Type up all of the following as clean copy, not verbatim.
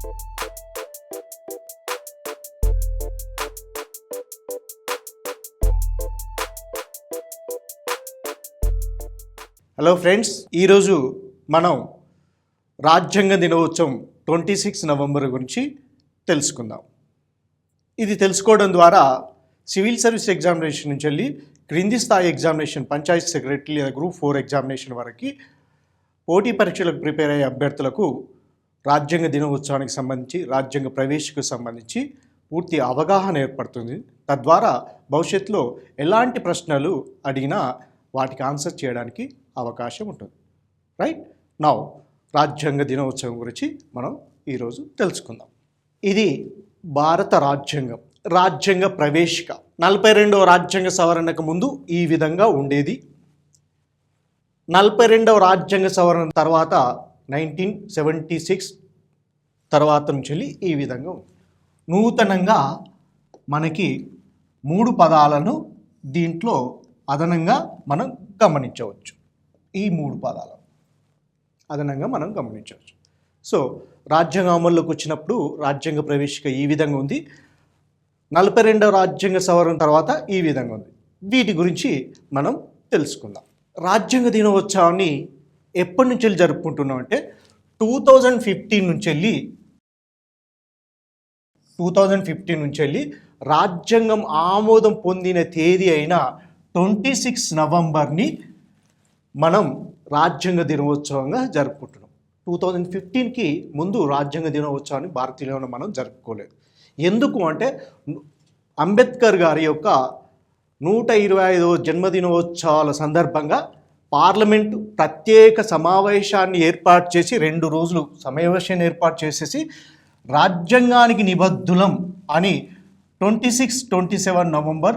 Hello friends, ఈరోజు మనం రాజ్యాంగ దినోత్సవం 26 నవంబర్ గురించి తెలుసుకుందాం. ఇది తెలుసుకోవడం ద్వారా సివిల్ సర్వీస్ ఎగ్జామినేషన్ నుంచి వెళ్ళి క్రింది స్థాయి ఎగ్జామినేషన్, పంచాయత్ సెక్రటరీ లేదా గ్రూప్ 4 ఎగ్జామినేషన్ వరకు పోటీ పరీక్షలకు ప్రిపేర్ అయ్యే అభ్యర్థులకు రాజ్యాంగ దినోత్సవానికి సంబంధించి, రాజ్యాంగ ప్రవేశకు సంబంధించి పూర్తి అవగాహన ఏర్పడుతుంది. తద్వారా భవిష్యత్తులో ఎలాంటి ప్రశ్నలు అడిగినా వాటికి ఆన్సర్ చేయడానికి అవకాశం ఉంటుంది. రైట్ నౌ రాజ్యాంగ దినోత్సవం గురించి మనం ఈరోజు తెలుసుకుందాం. ఇది భారత రాజ్యాంగ ప్రవేశిక 42వ రాజ్యాంగ సవరణకు ముందు ఈ విధంగా ఉండేది. 42వ రాజ్యాంగ సవరణ తర్వాత 1976 తర్వాత నుంచి ఈ విధంగా ఉంది. నూతనంగా మనకి 3 పదాలను దీంట్లో అదనంగా మనం గమనించవచ్చు. ఈ 3 పదాలు అదనంగా మనం గమనించవచ్చు. సో రాజ్యాంగం అమల్లోకి వచ్చినప్పుడు రాజ్యాంగ ప్రవేశిక ఈ విధంగా ఉంది. 42వ రాజ్యాంగ సవరణ తర్వాత ఈ విధంగా ఉంది. వీటి గురించి మనం తెలుసుకుందాం. రాజ్యాంగ దినోత్సవాన్ని ఎప్పటి నుంచి వెళ్ళి జరుపుకుంటున్నాం అంటే 2015 నుంచి వెళ్ళి రాజ్యాంగం ఆమోదం పొందిన తేదీ అయిన 26 నవంబర్ని మనం రాజ్యాంగ దినోత్సవంగా జరుపుకుంటున్నాం. 2015కి ముందు రాజ్యాంగ దినోత్సవాన్ని భారతీయులను మనం జరుపుకోలేదు. ఎందుకు అంటే అంబేద్కర్ గారి యొక్క 125వ జన్మదినోత్సవాల సందర్భంగా పార్లమెంటు ప్రత్యేక సమావేశాన్ని ఏర్పాటు చేసి 2 రోజులు సమావేశాన్ని ఏర్పాటు చేసేసి రాజ్యాంగానికి నిబద్ధులం అని 26-27 నవంబర్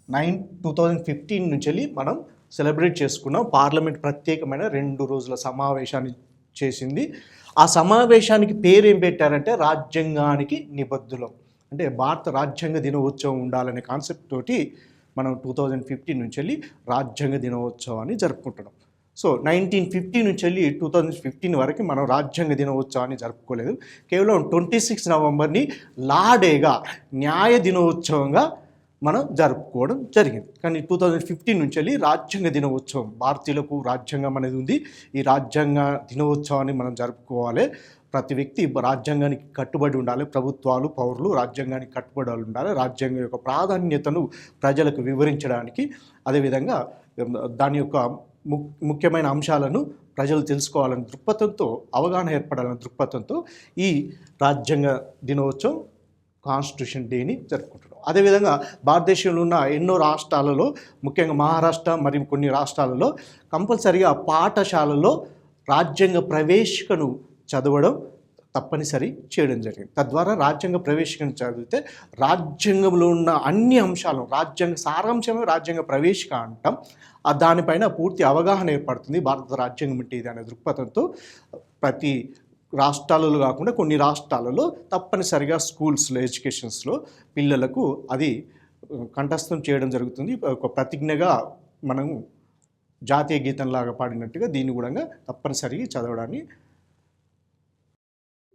2015 నుంచి వెళ్ళి మనం సెలబ్రేట్ చేసుకున్నాం. పార్లమెంట్ ప్రత్యేకమైన 2 రోజుల సమావేశాన్ని చేసింది. ఆ సమావేశానికి పేరు ఏం పెట్టారంటే రాజ్యాంగానికి నిబద్ధులం. అంటే భారత రాజ్యాంగ దినోత్సవం ఉండాలనే కాన్సెప్ట్ తోటి మనం 2015 నుంచి వెళ్ళి రాజ్యాంగ దినోత్సవాన్ని జరుపుకుంటున్నాం. సో 1950 నుంచి వెళ్ళి 2015 వరకు మనం రాజ్యాంగ దినోత్సవాన్ని జరుపుకోలేదు. కేవలం 26 నవంబర్ని లా డేగా, న్యాయ దినోత్సవంగా మనం జరుపుకోవడం జరిగింది. కానీ 2015 నుంచి వెళ్ళి రాజ్యాంగ దినోత్సవం, భారతీయులకు రాజ్యాంగం అనేది ఉంది. ఈ రాజ్యాంగ దినోత్సవాన్ని మనం జరుపుకోవాలి. ప్రతి వ్యక్తి రాజ్యాంగానికి కట్టుబడి ఉండాలి. ప్రభుత్వాలు, పౌరులు రాజ్యాంగానికి కట్టుబడి ఉండాలి. రాజ్యాంగం యొక్క ప్రాధాన్యతను ప్రజలకు వివరించడానికి, అదేవిధంగా దాని యొక్క ముఖ్యమైన అంశాలను ప్రజలు తెలుసుకోవాలనే దృక్పథంతో, అవగాహన ఏర్పడాలనే దృక్పథంతో ఈ రాజ్యాంగ దినోత్సవం, కాన్స్టిట్యూషన్ డేని జరుపుకుంటున్నాం. అదేవిధంగా భారతదేశంలో ఉన్న ఎన్నో రాష్ట్రాలలో, ముఖ్యంగా మహారాష్ట్ర మరియు కొన్ని రాష్ట్రాలలో కంపల్సరిగా పాఠశాలలో రాజ్యాంగ ప్రవేశికను చదవడం తప్పనిసరి చేయడం జరిగింది. తద్వారా రాజ్యాంగ ప్రవేశికను చదివితే రాజ్యాంగంలో ఉన్న అన్ని అంశాలను, రాజ్యాంగ సారాంశమే రాజ్యాంగ ప్రవేశిక అంటాం, దానిపైన పూర్తి అవగాహన ఏర్పడుతుంది. భారత రాజ్యాంగం అంటే ఇది అనే దృక్పథంతో ప్రతి రాష్ట్రాలలో కాకుండా కొన్ని రాష్ట్రాలలో తప్పనిసరిగా స్కూల్స్లో, ఎడ్యుకేషన్స్లో పిల్లలకు అది కంఠస్థం చేయడం జరుగుతుంది. ఒక ప్రతిజ్ఞగా మనం జాతీయ గీతంలాగా పాడినట్టుగా దీన్ని కూడా తప్పనిసరిగా చదవడాన్ని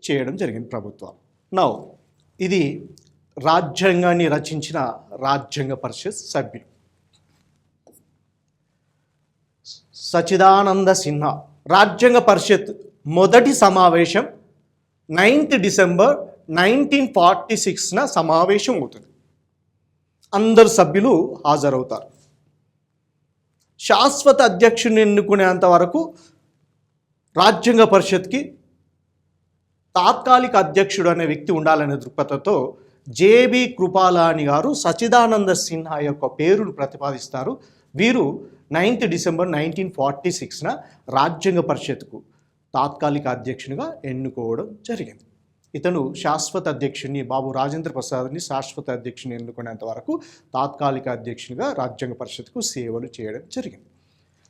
చేయడం జరిగింది ప్రభుత్వాలు. నౌ ఇది రాజ్యాంగాన్ని రచించిన రాజ్యాంగ పరిషత్ సభ్యులు సచిదానంద సిన్హా. రాజ్యాంగ పరిషత్ మొదటి సమావేశం 9th డిసెంబర్ 1946న సమావేశం అవుతుంది. అందరు సభ్యులు హాజరవుతారు. శాశ్వత అధ్యక్షుడిని ఎన్నుకునేంత వరకు రాజ్యాంగ పరిషత్కి తాత్కాలిక అధ్యక్షుడు అనే వ్యక్తి ఉండాలనే దృక్పథంతో జేబీ కృపాలాని గారు సచిదానంద సిన్హా యొక్క పేరును ప్రతిపాదిస్తారు. వీరు 9th డిసెంబర్ 1946న రాజ్యాంగ పరిషత్కు తాత్కాలిక అధ్యక్షునిగా ఎన్నుకోవడం జరిగింది. ఇతను శాశ్వత అధ్యక్షుని బాబు రాజేంద్ర ప్రసాద్ని శాశ్వత అధ్యక్షుని ఎన్నుకునేంత వరకు తాత్కాలిక అధ్యక్షునిగా రాజ్యాంగ పరిషత్కు సేవలు చేయడం జరిగింది.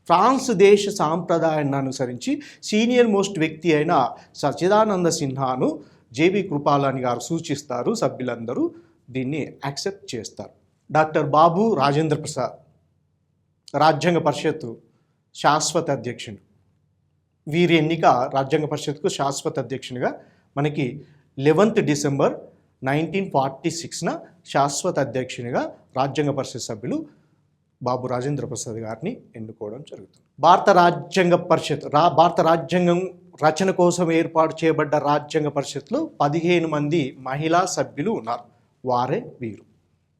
ఫ్రాన్స్ దేశ సాంప్రదాయాన్ని అనుసరించి సీనియర్ మోస్ట్ వ్యక్తి అయిన సచిదానంద సిన్హాను జేబీ కృపాలాని గారు సూచిస్తారు. సభ్యులందరూ దీన్ని యాక్సెప్ట్ చేస్తారు. డాక్టర్ బాబు రాజేంద్ర ప్రసాద్ రాజ్యాంగ పరిషత్తు శాశ్వత అధ్యక్షుడు. వీరి ఎన్నిక రాజ్యాంగ పరిషత్కు శాశ్వత అధ్యక్షునిగా మనకి 11th డిసెంబర్ 1946న శాశ్వత అధ్యక్షునిగా రాజ్యాంగ పరిషత్ సభ్యులు బాబు రాజేంద్ర ప్రసాద్ గారిని ఎన్నుకోవడం జరుగుతుంది. భారత రాజ్యాంగం రచన కోసం ఏర్పాటు చేయబడ్డ రాజ్యాంగ పరిషత్లో 15 మంది మహిళా సభ్యులు ఉన్నారు. వారే వీరు.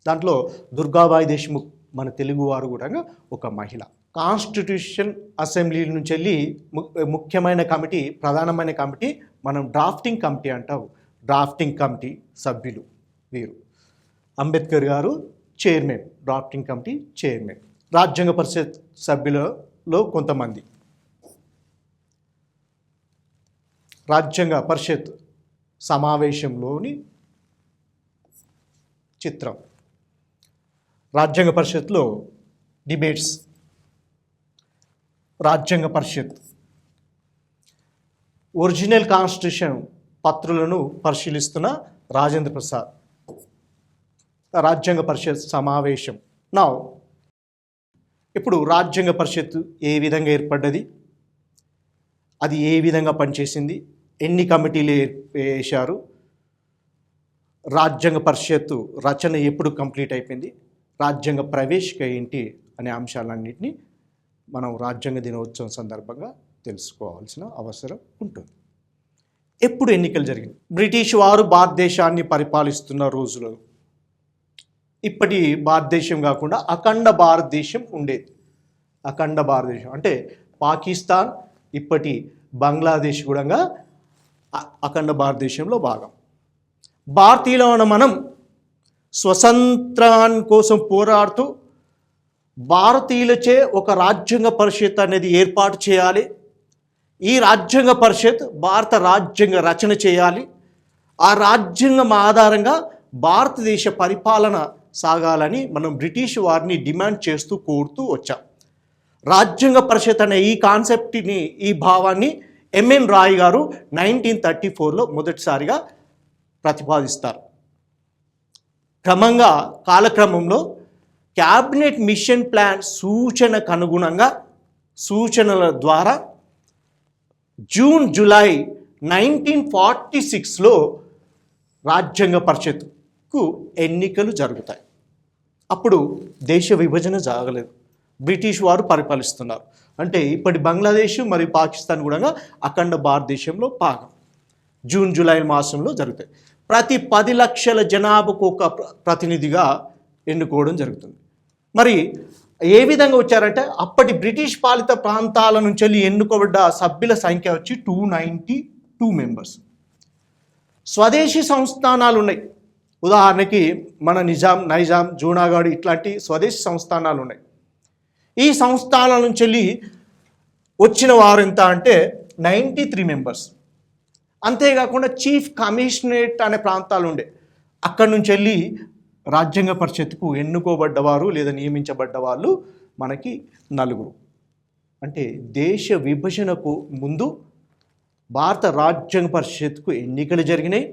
దాంట్లో దుర్గాబాయి దేశ్ముఖ్ మన తెలుగువారు కూడా ఒక మహిళ. కాన్స్టిట్యూషన్ అసెంబ్లీ నుంచి వెళ్ళి ముఖ్యమైన కమిటీ, ప్రధానమైన కమిటీ మనం డ్రాఫ్టింగ్ కమిటీ అంటాం. డ్రాఫ్టింగ్ కమిటీ సభ్యులు వీరు. అంబేద్కర్ గారు చైర్మన్, డ్రాఫ్టింగ్ కమిటీ చైర్మన్. రాజ్యాంగ పరిషత్ సభ్యులలో కొంతమంది. రాజ్యాంగ పరిషత్ సమావేశంలోని చిత్రం. రాజ్యాంగ పరిషత్లో డిబేట్స్. రాజ్యాంగ పరిషత్ ఒరిజినల్ కాన్స్టిట్యూషన్ పత్రులను పరిశీలిస్తున్న రాజేంద్ర ప్రసాద్. రాజ్యాంగ పరిషత్ సమావేశం. నా ఇప్పుడు రాజ్యాంగ పరిషత్ ఏ విధంగా ఏర్పడ్డది, అది ఏ విధంగా పనిచేసింది, ఎన్ని కమిటీలు వేశారు, రాజ్యాంగ పరిషత్ రచన ఎప్పుడు కంప్లీట్ అయిపోయింది, రాజ్యాంగ ప్రవేశిక ఏంటి అనే అంశాలన్నింటినీ మనం రాజ్యాంగ దినోత్సవం సందర్భంగా తెలుసుకోవాల్సిన అవసరం ఉంటుంది. ఎప్పుడు ఎన్నికలు జరిగింది? బ్రిటిష్ వారు భారతదేశాన్ని పరిపాలిస్తున్న రోజులలో. ఇప్పటి భారతదేశం కాకుండా అఖండ భారతదేశం ఉండేది. అఖండ భారతదేశం అంటే పాకిస్తాన్, ఇప్పటి బంగ్లాదేశ్ కూడా అఖండ భారతదేశంలో భాగం. భారతీయులైన మనం స్వతంత్రాన్ని కోసం పోరాడుతూ భారతీయులచే ఒక రాజ్యాంగ పరిషత్ అనేది ఏర్పాటు చేయాలి. ఈ రాజ్యాంగ పరిషత్ భారత రాజ్యాంగ రచన చేయాలి. ఆ రాజ్యాంగం ఆధారంగా భారతదేశ పరిపాలన సాగాలని మనం బ్రిటిష్ వారిని డిమాండ్ చేస్తూ కోరుతూ వచ్చాం. రాజ్యాంగ పరిషత్ అనే ఈ కాన్సెప్ట్ని, ఈ భావాన్ని ఎంఎన్ రాయ్ గారు 1934లో మొదటిసారిగా ప్రతిపాదిస్తారు. క్రమంగా కాలక్రమంలో క్యాబినెట్ మిషన్ ప్లాన్ సూచనకు అనుగుణంగా సూచనల ద్వారా జూన్ జూలై 1946లో రాజ్యాంగ పరిషత్కు ఎన్నికలు జరుగుతాయి. అప్పుడు దేశ విభజన జరగలేదు, బ్రిటిష్ వారు పరిపాలిస్తున్నారు. అంటే ఇప్పటి బంగ్లాదేశ్ మరియు పాకిస్తాన్ కూడా అఖండ భారతదేశంలో భాగం. జూన్ జూలై మాసంలో జరుగుతాయి. ప్రతి 10 లక్షల జనాభాకు ఒక ప్రతినిధిగా ఎన్నుకోవడం జరుగుతుంది. మరి ఏ విధంగా వచ్చారంటే అప్పటి బ్రిటిష్ పాలిత ప్రాంతాల నుంచి వెళ్ళి ఎన్నుకోబడ్డ సభ్యుల సంఖ్య వచ్చి 292 మెంబర్స్. స్వదేశీ సంస్థానాలు ఉన్నాయి. ఉదాహరణకి మన నైజాం, జూనాగఢ్ ఇట్లాంటి స్వదేశీ సంస్థానాలు ఉన్నాయి. ఈ సంస్థానాల నుంచి వెళ్ళి వచ్చిన వారు ఎంత అంటే 93 మెంబర్స్. అంతేకాకుండా చీఫ్ కమిషనరేట్ అనే ప్రాంతాలు ఉండే, అక్కడి నుంచి వెళ్ళి రాజ్యాంగ పరిషత్కు ఎన్నుకోబడ్డవారు లేదా నియమించబడ్డ వాళ్ళు మనకి 4. అంటే దేశ విభజనకు ముందు భారత రాజ్యాంగ పరిషత్కు ఎన్నికలు జరిగినాయి.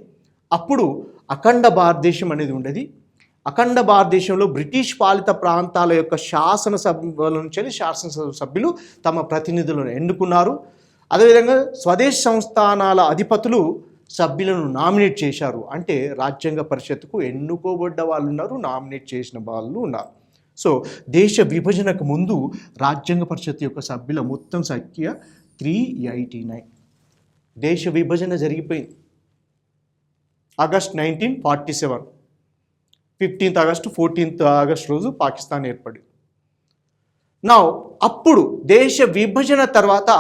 అప్పుడు అఖండ భారతదేశం అనేది ఉండేది. అఖండ భారతదేశంలో బ్రిటిష్ పాలిత ప్రాంతాల యొక్క శాసనసభల నుంచి శాసనసభ సభ్యులు తమ ప్రతినిధులను ఎన్నుకున్నారు. అదేవిధంగా స్వదేశీ సంస్థానాల అధిపతులు సభ్యులను నామినేట్ చేశారు. అంటే రాజ్యాంగ పరిషత్కు ఎన్నుకోబడ్డ వాళ్ళు ఉన్నారు, నామినేట్ చేసిన వాళ్ళు ఉన్నారు. సో దేశ విభజనకు ముందు రాజ్యాంగ పరిషత్ యొక్క సభ్యుల మొత్తం సంఖ్య 389. దేశ విభజన జరిగిపోయింది August 1947. 15th August 14th August రోజు పాకిస్తాన్ ఏర్పడింది. అప్పుడు దేశ విభజన తర్వాత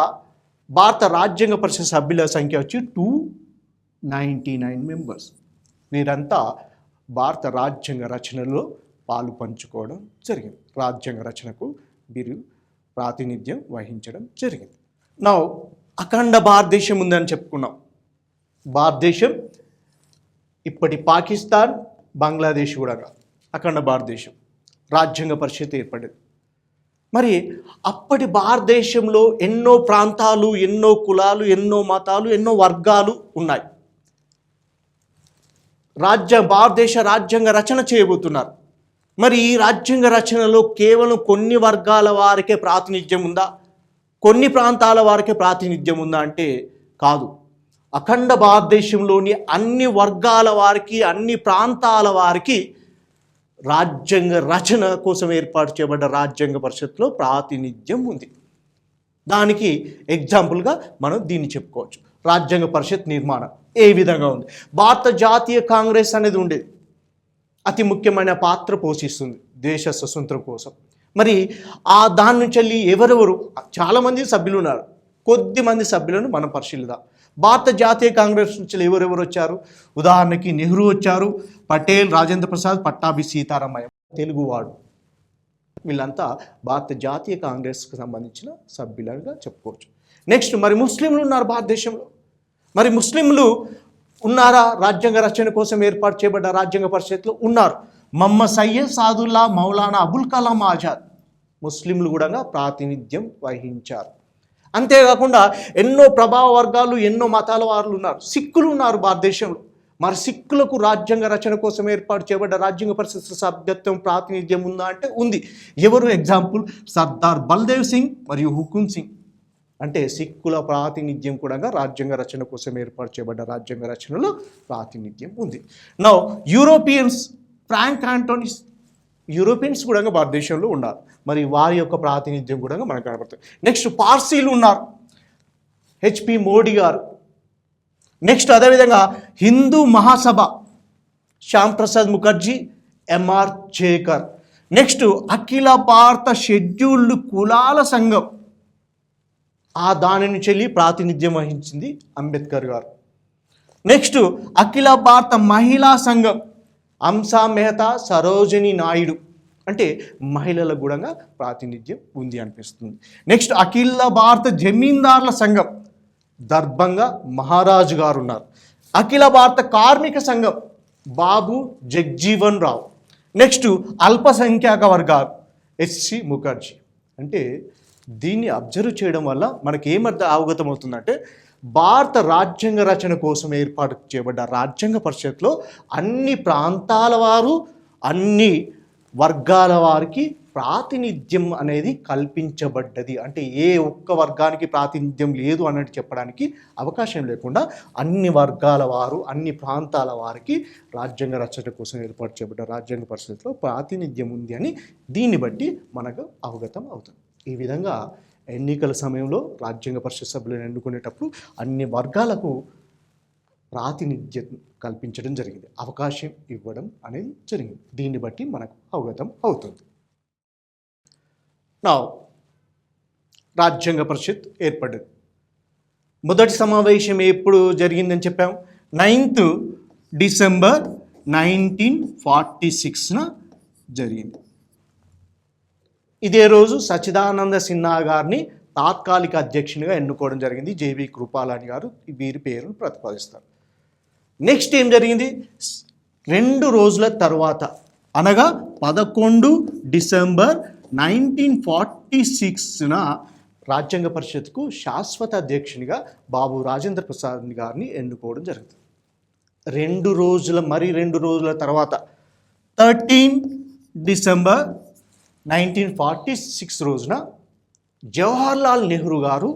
భారత రాజ్యాంగ పరిషత్ సభ్యుల సంఖ్య వచ్చి 299 మెంబర్స్. వీరంతా భారత రాజ్యాంగ రచనలో పాలు పంచుకోవడం జరిగింది. రాజ్యాంగ రచనకు వీరు ప్రాతినిధ్యం వహించడం జరిగింది. అఖండ భారతదేశం ఉందని చెప్పుకున్నాం. భారతదేశం ఇప్పటి పాకిస్తాన్, బంగ్లాదేశ్ కూడా అఖండ భారతదేశం. రాజ్యాంగ పరిషత్ ఏర్పడింది. మరి అప్పటి భారతదేశంలో ఎన్నో ప్రాంతాలు, ఎన్నో కులాలు, ఎన్నో మతాలు, ఎన్నో వర్గాలు ఉన్నాయి. భారతదేశ రాజ్యాంగ రచన చేయబోతున్నారు. మరి ఈ రాజ్యాంగ రచనలో కేవలం కొన్ని వర్గాల వారికే ప్రాతినిధ్యం ఉందా, కొన్ని ప్రాంతాల వారికే ప్రాతినిధ్యం ఉందా అంటే కాదు. అఖండ భారతదేశంలోని అన్ని వర్గాల వారికి, అన్ని ప్రాంతాల వారికి రాజ్యాంగ రచన కోసం ఏర్పాటు చేయబడ్డ రాజ్యాంగ పరిషత్లో ప్రాతినిధ్యం ఉంది. దానికి ఎగ్జాంపుల్గా మనం దీన్ని చెప్పుకోవచ్చు. రాజ్యాంగ పరిషత్ నిర్మాణం ఏ విధంగా ఉంది? భారత జాతీయ కాంగ్రెస్ అనేది ఉండేది, అతి ముఖ్యమైన పాత్ర పోషిస్తుంది దేశ స్వతంత్రం కోసం. మరి దాని నుంచి వెళ్ళి ఎవరెవరు, చాలామంది సభ్యులు ఉన్నారు, కొద్ది మంది సభ్యులను మనం పరిశీలిద్దాం. భారత జాతీయ కాంగ్రెస్ నుంచి ఎవరెవరు వచ్చారు? ఉదాహరణకి నెహ్రూ వచ్చారు, పటేల్, రాజేంద్ర ప్రసాద్, పట్టాభి సీతారామయ్య, తెలుగువాడు. వీళ్ళంతా భారత జాతీయ కాంగ్రెస్కి సంబంధించిన సభ్యులుగా చెప్పుకోవచ్చు. నెక్స్ట్, మరి ముస్లింలు ఉన్నారు భారతదేశంలో. మరి ముస్లింలు ఉన్నారా? రాజ్యాంగ రచన కోసం ఏర్పాటు చేయబడ్డ రాజ్యాంగ పరిషత్లో ఉన్నారు. మహమ్మద్ సయ్యద్ సాదుల్లా, మౌలానా అబుల్ కలాం ఆజాద్ ముస్లింలు కూడా ప్రాతినిధ్యం వహించారు. అంతేకాకుండా ఎన్నో ప్రభావ వర్గాలు, ఎన్నో మతాల వారు ఉన్నారు. సిక్కులు ఉన్నారు భారతదేశంలో. మరి సిక్కులకు రాజ్యాంగ రచన కోసం ఏర్పాటు చేయబడ్డ రాజ్యాంగ పరిషత్ సభ్యత్వం ప్రాతినిధ్యం ఉందా అంటే ఉంది. ఎవరు? ఎగ్జాంపుల్ సర్దార్ బల్దేవ్ సింగ్ మరియు హుకుమ్ సింగ్. అంటే సిక్కుల ప్రాతినిధ్యం కూడా రాజ్యాంగ రచన కోసం ఏర్పాటు చేయబడ్డ రాజ్యాంగ రచనలో ప్రాతినిధ్యం ఉంది. నౌ యూరోపియన్స్, ఫ్రాంక్ ఆంటోనిస్, యూరోపియన్స్ కూడా భారతదేశంలో ఉన్నారు. మరి వారి యొక్క ప్రాతినిధ్యం కూడా మనకు కనబడుతుంది. నెక్స్ట్, పార్సీలు ఉన్నారు, హెచ్పి మోడీ గారు. నెక్స్ట్ అదేవిధంగా హిందూ మహాసభ, శ్యామ్ ప్రసాద్ ముఖర్జీ, ఎంఆర్ జేకర్. నెక్స్ట్, అఖిల భారత షెడ్యూల్డ్ కులాల సంఘం, దాని నుంచి వెళ్ళి ప్రాతినిధ్యం వహించింది అంబేద్కర్ గారు. నెక్స్ట్, అఖిల భారత మహిళా సంఘం, హంసా మెహతా, సరోజిని నాయుడు. అంటే మహిళలకు కూడా ప్రాతినిధ్యం ఉంది అనిపిస్తుంది. నెక్స్ట్, అఖిల భారత జమీందారుల సంఘం, దర్భంగా మహారాజు గారు ఉన్నారు. అఖిల భారత కార్మిక సంఘం, బాబు జగ్జీవన్ రావు. నెక్స్ట్, అల్పసంఖ్యాక వర్గాలు, హెచ్సి ముఖర్జీ. అంటే దీన్ని అబ్జర్వ్ చేయడం వల్ల మనకి అవగతం అవుతుందంటే భారత రాజ్యాంగ రచన కోసం ఏర్పాటు చేయబడ్డ రాజ్యాంగ పరిషత్లో అన్ని ప్రాంతాల వారు, అన్ని వర్గాల వారికి ప్రాతినిధ్యం అనేది కల్పించబడ్డది. అంటే ఏ ఒక్క వర్గానికి ప్రాతినిధ్యం లేదు అన్నట్టు చెప్పడానికి అవకాశం లేకుండా అన్ని వర్గాల వారు, అన్ని ప్రాంతాల వారికి రాజ్యాంగ రచన కోసం ఏర్పాటు చేయబడ్డ రాజ్యాంగ పరిషత్లో ప్రాతినిధ్యం ఉంది అని దీన్ని బట్టి మనకు అవగతం అవుతుంది. ఈ విధంగా ఎన్నికల సమయంలో రాజ్యాంగ పరిషత్ సభ్యులను ఎన్నుకునేటప్పుడు అన్ని వర్గాలకు ప్రాతినిధ్యం కల్పించడం జరిగింది, అవకాశం ఇవ్వడం అనేది జరిగింది. దీన్ని బట్టి మనకు అవగతం అవుతుంది. నా రాజ్యాంగ పరిషత్ ఏర్పడ్డది. మొదటి సమావేశం ఎప్పుడు జరిగిందని చెప్పాం? 9th డిసెంబర్ 1946న జరిగింది. ఇదే రోజు సచ్చిదానంద సిన్హా గారిని తాత్కాలిక అధ్యక్షునిగా ఎన్నుకోవడం జరిగింది. జేవి కృపాలాని గారు వీరి పేరును ప్రతిపాదిస్తారు. నెక్స్ట్ ఏం జరిగింది? 2 రోజుల తర్వాత అనగా 11 డిసెంబర్ 1946న రాజ్యాంగ పరిషత్కు శాశ్వత అధ్యక్షునిగా బాబు రాజేంద్ర ప్రసాద్ గారిని ఎన్నుకోవడం జరుగుతుంది. 2 రోజుల తర్వాత 13 డిసెంబర్ 1946 రోజున జవహర్లాల్ నెహ్రూ గారు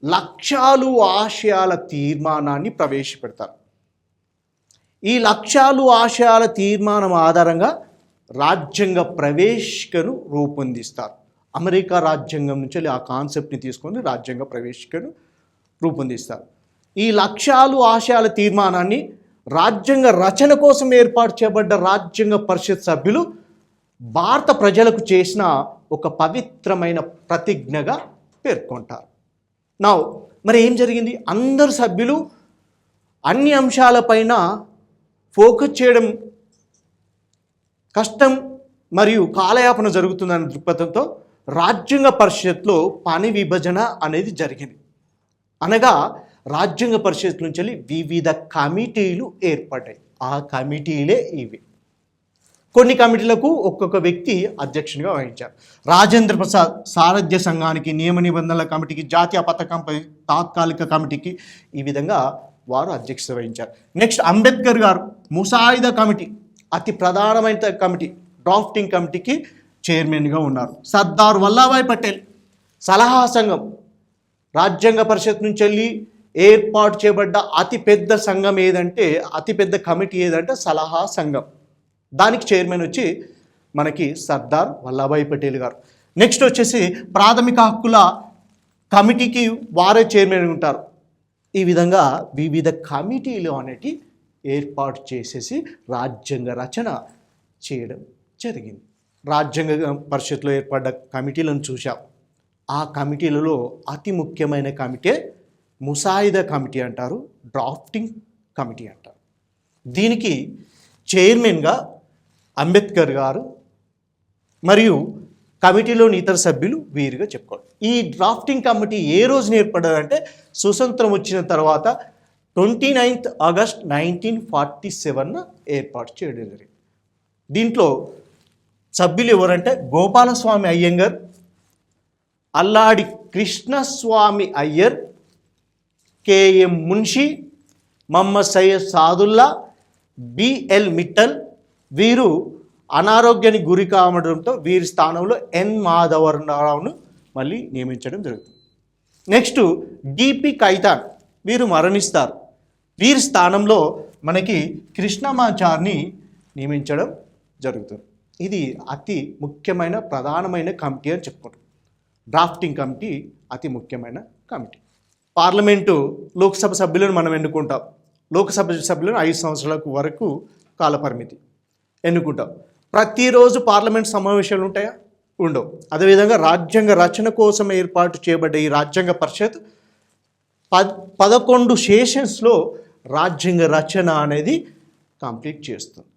లక్ష్యాలు ఆశయాల తీర్మానాన్ని ప్రవేశపెడతారు. ఈ లక్ష్యాలు ఆశయాల తీర్మానం ఆధారంగా రాజ్యాంగ ప్రవేశికను రూపొందిస్తారు. అమెరికా రాజ్యాంగం నుంచి ఆ కాన్సెప్ట్ని తీసుకొని రాజ్యాంగ ప్రవేశికను రూపొందిస్తారు. ఈ లక్ష్యాలు ఆశయాల తీర్మానాన్ని రాజ్యాంగ రచన కోసం ఏర్పాటు చేయబడ్డ రాజ్యాంగ పరిషత్ సభ్యులు భారత ప్రజలకు చేసిన ఒక పవిత్రమైన ప్రతిజ్ఞగా పేర్కొంటారు. మరి ఏం జరిగింది? అందరు సభ్యులు అన్ని అంశాలపైన ఫోకస్ చేయడం కష్టం మరియు కాలయాపన జరుగుతుందనే దృక్పథంతో రాజ్యాంగ పరిషత్లో పని విభజన అనేది జరిగింది. అనగా రాజ్యాంగ పరిషత్ నుంచి వివిధ కమిటీలు ఏర్పడ్డాయి. ఆ కమిటీలే ఇవి. కొన్ని కమిటీలకు ఒక్కొక్క వ్యక్తి అధ్యక్షునిగా వహించారు. రాజేంద్ర ప్రసాద్ సారథ్య సంఘానికి, నియమ నిబంధనల కమిటీకి, జాతీయ పథకంపై తాత్కాలిక కమిటీకి ఈ విధంగా వారు అధ్యక్షత వహించారు. నెక్స్ట్ అంబేద్కర్ గారు ముసాయిదా కమిటీ, అతి ప్రధానమైన కమిటీ, డ్రాఫ్టింగ్ కమిటీకి చైర్మన్గా ఉన్నారు. సర్దార్ వల్లభాయ్ పటేల్ సలహా సంఘం, రాజ్యాంగ పరిషత్ నుంచి వెళ్ళి ఏర్పాటు చేయబడ్డ అతిపెద్ద సంఘం ఏదంటే, అతిపెద్ద కమిటీ ఏదంటే సలహా సంఘం. దానికి చైర్మన్ వచ్చి మనకి సర్దార్ వల్లభాయ్ పటేల్ గారు. నెక్స్ట్ వచ్చేసి ప్రాథమిక హక్కుల కమిటీకి వారే చైర్మన్ ఉంటారు. ఈ విధంగా వివిధ కమిటీలు అనేటి ఏర్పాటు చేసేసి రాజ్యాంగ రచన చేయడం జరిగింది. రాజ్యాంగ పరిషత్లో ఏర్పడ్డ కమిటీలను చూశాం. ఆ కమిటీలలో అతి ముఖ్యమైన కమిటీ ముసాయిదా కమిటీ అంటారు, డ్రాఫ్టింగ్ కమిటీ అంటారు. దీనికి చైర్మన్గా అంబేద్కర్ గారు మరియు కమిటీలోని ఇతర సభ్యులు వీరుగా చెప్పుకోవాలి. ఈ డ్రాఫ్టింగ్ కమిటీ ఏ రోజున ఏర్పడ్డదంటే స్వతంత్రం వచ్చిన తర్వాత 29th August 1947 ఏర్పాటు చేయడం జరిగింది. దీంట్లో సభ్యులు ఎవరంటే గోపాలస్వామి అయ్యంగర్, అల్లాడి కృష్ణస్వామి అయ్యర్, కేఎం మున్షి, మహమ్మద్ సయ్యద్ సాదుల్లా, బిఎల్ మిట్టల్. వీరు అనారోగ్యానికి గురి కావడంతో వీరి స్థానంలో ఎన్ మాధవరావును మళ్ళీ నియమించడం జరుగుతుంది. నెక్స్ట్ డిపి కైతాన్, వీరు మరణిస్తారు. వీరి స్థానంలో మనకి కృష్ణమాచార్ని నియమించడం జరుగుతుంది. ఇది అతి ముఖ్యమైన ప్రధానమైన కమిటీ అని చెప్పుకుంటాం. డ్రాఫ్టింగ్ కమిటీ అతి ముఖ్యమైన కమిటీ. పార్లమెంటు లోక్సభ సభ్యులను మనం ఎన్నుకుంటాం. లోక్సభ సభ్యులను 5 సంవత్సరాల వరకు కాలపరిమితి ఎన్నుకుంటాం. ప్రతిరోజు పార్లమెంట్ సమావేశాలు ఉంటాయా? ఉండవు. అదేవిధంగా రాజ్యాంగ రచన కోసం ఏర్పాటు చేయబడ్డ ఈ రాజ్యాంగ పరిషత్ 11 సెషన్స్లో రాజ్యాంగ రచన అనేది కంప్లీట్ చేస్తుంది.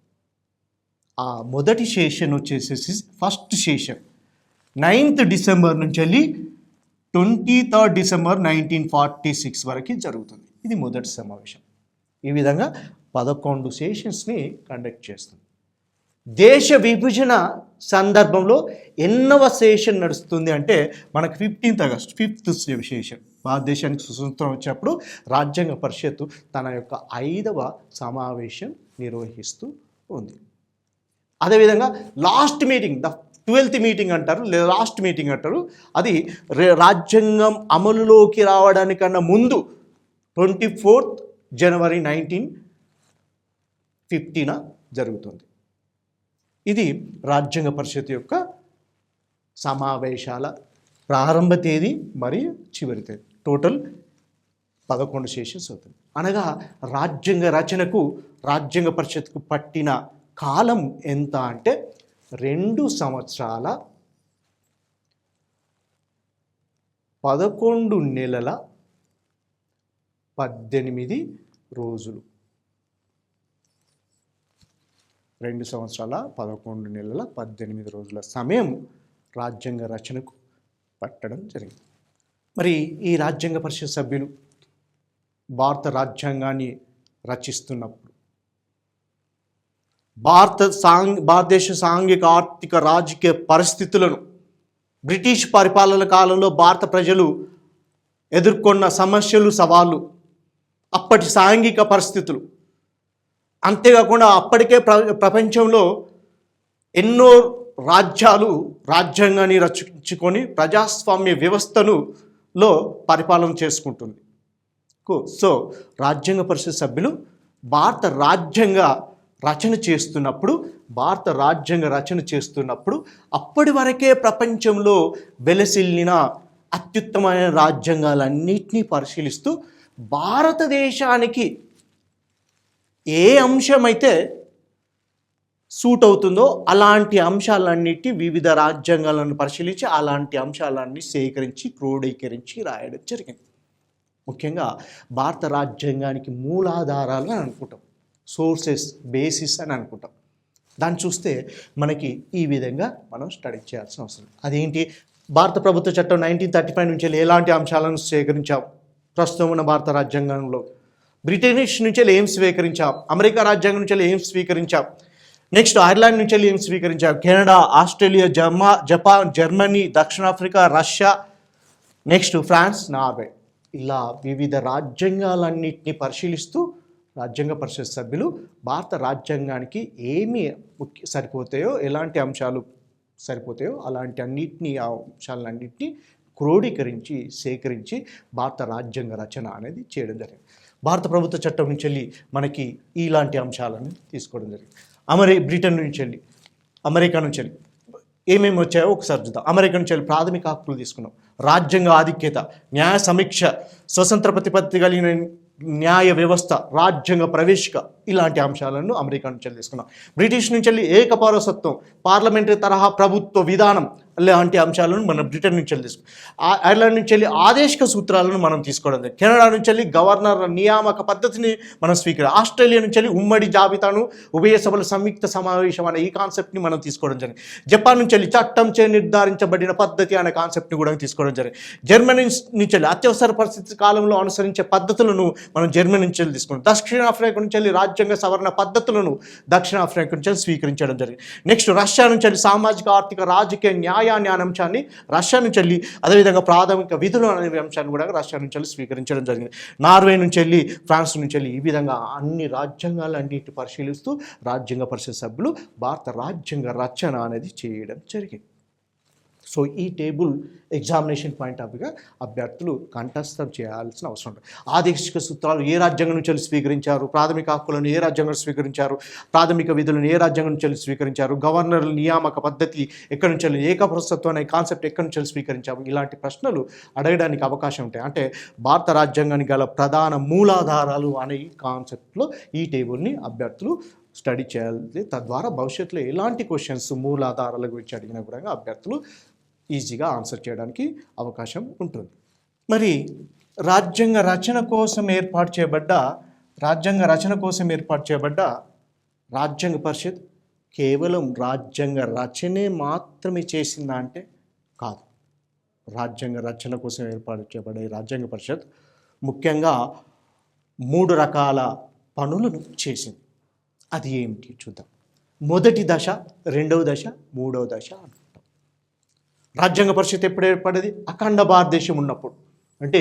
ఆ మొదటి సెషన్ వచ్చేసేసి ఫస్ట్ సెషన్ 9th డిసెంబర్ నుంచి వెళ్ళి 23rd డిసెంబర్ 1946 వరకు జరుగుతుంది. ఇది మొదటి సమావేశం. ఈ విధంగా 11 సెషన్స్ని కండక్ట్ చేస్తుంది. దేశ విభజన సందర్భంలో ఎన్నవ సెషన్ నడుస్తుంది అంటే మనకు 15th ఆగస్ట్ 5th సెషన్. భారతదేశానికి స్వతంత్రం వచ్చినప్పుడు రాజ్యాంగ పరిషత్తు తన యొక్క 5వ సమావేశం నిర్వహిస్తూ ఉంది. అదేవిధంగా last meeting, the 12th meeting అంటారు, లేదా లాస్ట్ మీటింగ్ అంటారు. అది రాజ్యాంగం అమలులోకి రావడానికన్నా ముందు 24th జనవరి 1950 జరుగుతుంది. ఇది రాజ్యాంగ పరిషత్ యొక్క సమావేశాల ప్రారంభ తేదీ మరియు చివరి తేదీ. టోటల్ 11 సెషన్స్ అవుతుంది. అనగా రాజ్యాంగ రచనకు రాజ్యాంగ పరిషత్కు పట్టిన కాలం ఎంత అంటే 2 సంవత్సరాల 11 నెలల 18 రోజులు. 2 సంవత్సరాల 11 నెలల 18 రోజుల సమయం రాజ్యాంగ రచనకు పట్టడం జరిగింది. మరి ఈ రాజ్యాంగ పరిషత్ సభ్యులు భారత రాజ్యాంగాన్ని రచిస్తున్నప్పుడు భారతదేశ సాంఘిక ఆర్థిక రాజకీయ పరిస్థితులను, బ్రిటిష్ పరిపాలన కాలంలో భారత ప్రజలు ఎదుర్కొన్న సమస్యలు, సవాళ్ళు, అప్పటి సాంఘిక పరిస్థితులు, అంతేకాకుండా అప్పటికే ప్రపంచంలో ఎన్నో రాజ్యాలు రాజ్యాంగాన్ని రచించుకొని ప్రజాస్వామ్య వ్యవస్థలో పరిపాలన చేసుకుంటుంది. సో రాజ్యాంగ పరిషత్ సభ్యులు భారత రాజ్యాంగ రచన చేస్తున్నప్పుడు అప్పటి వరకే ప్రపంచంలో వెలసిల్లిన అత్యుత్తమైన రాజ్యాంగాలన్నింటినీ పరిశీలిస్తూ భారతదేశానికి ఏ అంశమైతే సూట్ అవుతుందో అలాంటి అంశాలన్నిటి వివిధ రాజ్యాంగాలను పరిశీలించి అలాంటి అంశాలన్నీ సేకరించి క్రోడీకరించి రాయడం జరిగింది. ముఖ్యంగా భారత రాజ్యాంగానికి మూలాధారాలు అని అనుకుంటాం, సోర్సెస్, బేసిస్ అని అనుకుంటాం. దాన్ని చూస్తే మనకి ఈ విధంగా మనం స్టడీ చేయాల్సిన అవసరం. అదేంటి? భారత ప్రభుత్వ చట్టం 1935 నుంచి ఎలాంటి అంశాలను సేకరించాం ప్రస్తుతం ఉన్న భారత రాజ్యాంగంలో, బ్రిటిష్ నుంచి ఏం స్వీకరించాం, అమెరికా రాజ్యాంగం నుంచి ఏం స్వీకరించాం, నెక్స్ట్ ఐర్లాండ్ నుంచి ఏం స్వీకరించాం, కెనడా, ఆస్ట్రేలియా, జపాన్, జర్మనీ, దక్షిణాఫ్రికా, రష్యా, నెక్స్ట్ ఫ్రాన్స్, నార్వే, ఇలా వివిధ రాజ్యాంగాలన్నింటినీ పరిశీలిస్తూ రాజ్యాంగ పరిషత్ సభ్యులు భారత రాజ్యాంగానికి ఏమి సరిపోతాయో, ఎలాంటి అంశాలు సరిపోతాయో అలాంటి అంశాలన్నింటినీ క్రోడీకరించి సేకరించి భారత రాజ్యాంగ రచన అనేది చేయడం జరిగింది. భారత ప్రభుత్వ చట్టం నుంచి వెళ్ళి మనకి ఇలాంటి అంశాలను తీసుకోవడం జరిగింది. బ్రిటన్ నుంచి వెళ్ళి అమెరికా నుంచి వెళ్ళి ఏమేమి వచ్చాయో ఒకసారి చూద్దాం. అమెరికా నుంచి వెళ్ళి ప్రాథమిక హక్కులు తీసుకున్నాం, రాజ్యాంగ ఆధిక్యత, న్యాయ సమీక్ష, స్వతంత్ర ప్రతిపత్తి కలిగిన న్యాయ వ్యవస్థ, రాజ్యాంగ ప్రవేశిక, ఇలాంటి అంశాలను అమెరికా నుంచి వెళ్ళి తీసుకున్నాం. బ్రిటిష్ నుంచి వెళ్ళి ఏకపౌరసత్వం, పార్లమెంటరీ తరహా ప్రభుత్వ విధానం లాంటి అంశాలను మనం బ్రిటన్ నుంచి వెళ్ళి తీసుకున్నాం. ఐర్లాండ్ నుంచి వెళ్ళి ఆదేశిక సూత్రాలను మనం తీసుకోవడం జరిగింది. కెనడా నుంచి వెళ్ళి గవర్నర్ నియామక పద్ధతిని మనం ఆస్ట్రేలియా నుంచి వెళ్ళి ఉమ్మడి జాబితాను, ఉభయ సభల సంయుక్త సమావేశం అనే ఈ కాన్సెప్ట్ని మనం తీసుకోవడం జరిగింది. జపాన్ నుంచి వెళ్ళి చట్టం చే నిర్ధారించబడిన పద్ధతి అనే కాన్సెప్ట్ని కూడా తీసుకోవడం జరిగింది. జర్మనీ నుంచి వెళ్ళి అత్యవసర పరిస్థితి కాలంలో అనుసరించే పద్ధతులను మనం జర్మనీ నుంచి వెళ్ళి తీసుకున్నాం. దక్షిణాఫ్రికా నుంచి వెళ్ళి రాజ్యాంగ సవరణ పద్ధతులను దక్షిణాఫ్రికా నుంచి వెళ్ళి స్వీకరించడం జరిగింది. నెక్స్ట్ రష్యా నుంచి వెళ్ళి సామాజిక, ఆర్థిక, రాజకీయ, న్యాయాన్ని అనే అంశాన్ని రష్యా నుంచి వెళ్ళి, అదేవిధంగా ప్రాథమిక విధులు అనే అంశాన్ని కూడా రష్యా నుంచి వెళ్ళి స్వీకరించడం జరిగింది. నార్వే నుంచి వెళ్ళి, ఫ్రాన్స్ నుంచి వెళ్ళి, ఈ విధంగా అన్ని రాజ్యాంగాలన్నింటినీ పరిశీలిస్తూ రాజ్యాంగ పరిషత్ సభ్యులు భారత రాజ్యాంగ రచన అనేది చేయడం జరిగింది. సో ఈ టేబుల్ ఎగ్జామినేషన్ పాయింట్ ఆఫ్ వ్యూగా అభ్యర్థులు కంఠస్థం చేయాల్సిన అవసరం ఉంటుంది. ఆదేశిక సూత్రాలు ఏ రాజ్యాంగం నుంచి స్వీకరించారు, ప్రాథమిక హక్కులను ఏ రాజ్యాంగం స్వీకరించారు, ప్రాథమిక విధులను ఏ రాజ్యాంగం నుంచి స్వీకరించారు, గవర్నర్ల నియామక పద్ధతి ఎక్కడి నుంచి, ఏకపౌరసత్వం అనే కాన్సెప్ట్ ఎక్కడి నుంచి స్వీకరించాము, ఇలాంటి ప్రశ్నలు అడగడానికి అవకాశం ఉంటాయి. అంటే భారత రాజ్యాంగానికి గల ప్రధాన మూలాధారాలు అనే ఈ కాన్సెప్ట్లో ఈ టేబుల్ని అభ్యర్థులు స్టడీ చేయాలి. తద్వారా భవిష్యత్తులో ఎలాంటి క్వశ్చన్స్ మూలాధారాల గురించి అడిగినా కూడా అభ్యర్థులు ఈజీగా ఆన్సర్ చేయడానికి అవకాశం ఉంటుంది. మరి రాజ్యాంగ రచన కోసం ఏర్పాటు చేయబడ్డ రాజ్యాంగ పరిషత్ కేవలం రాజ్యాంగ రచనే మాత్రమే చేసిందా అంటే కాదు. రాజ్యాంగ రచన కోసం ఏర్పాటు చేయబడే రాజ్యాంగ పరిషత్ ముఖ్యంగా 3 రకాల పనులను చేసింది. అది ఏమిటి చూద్దాం. మొదటి దశ, రెండవ దశ, మూడవ దశ అనుకుంటాం. రాజ్యాంగ పరిషత్ ఎప్పుడు ఏర్పడేది? అఖండ భారతదేశం ఉన్నప్పుడు, అంటే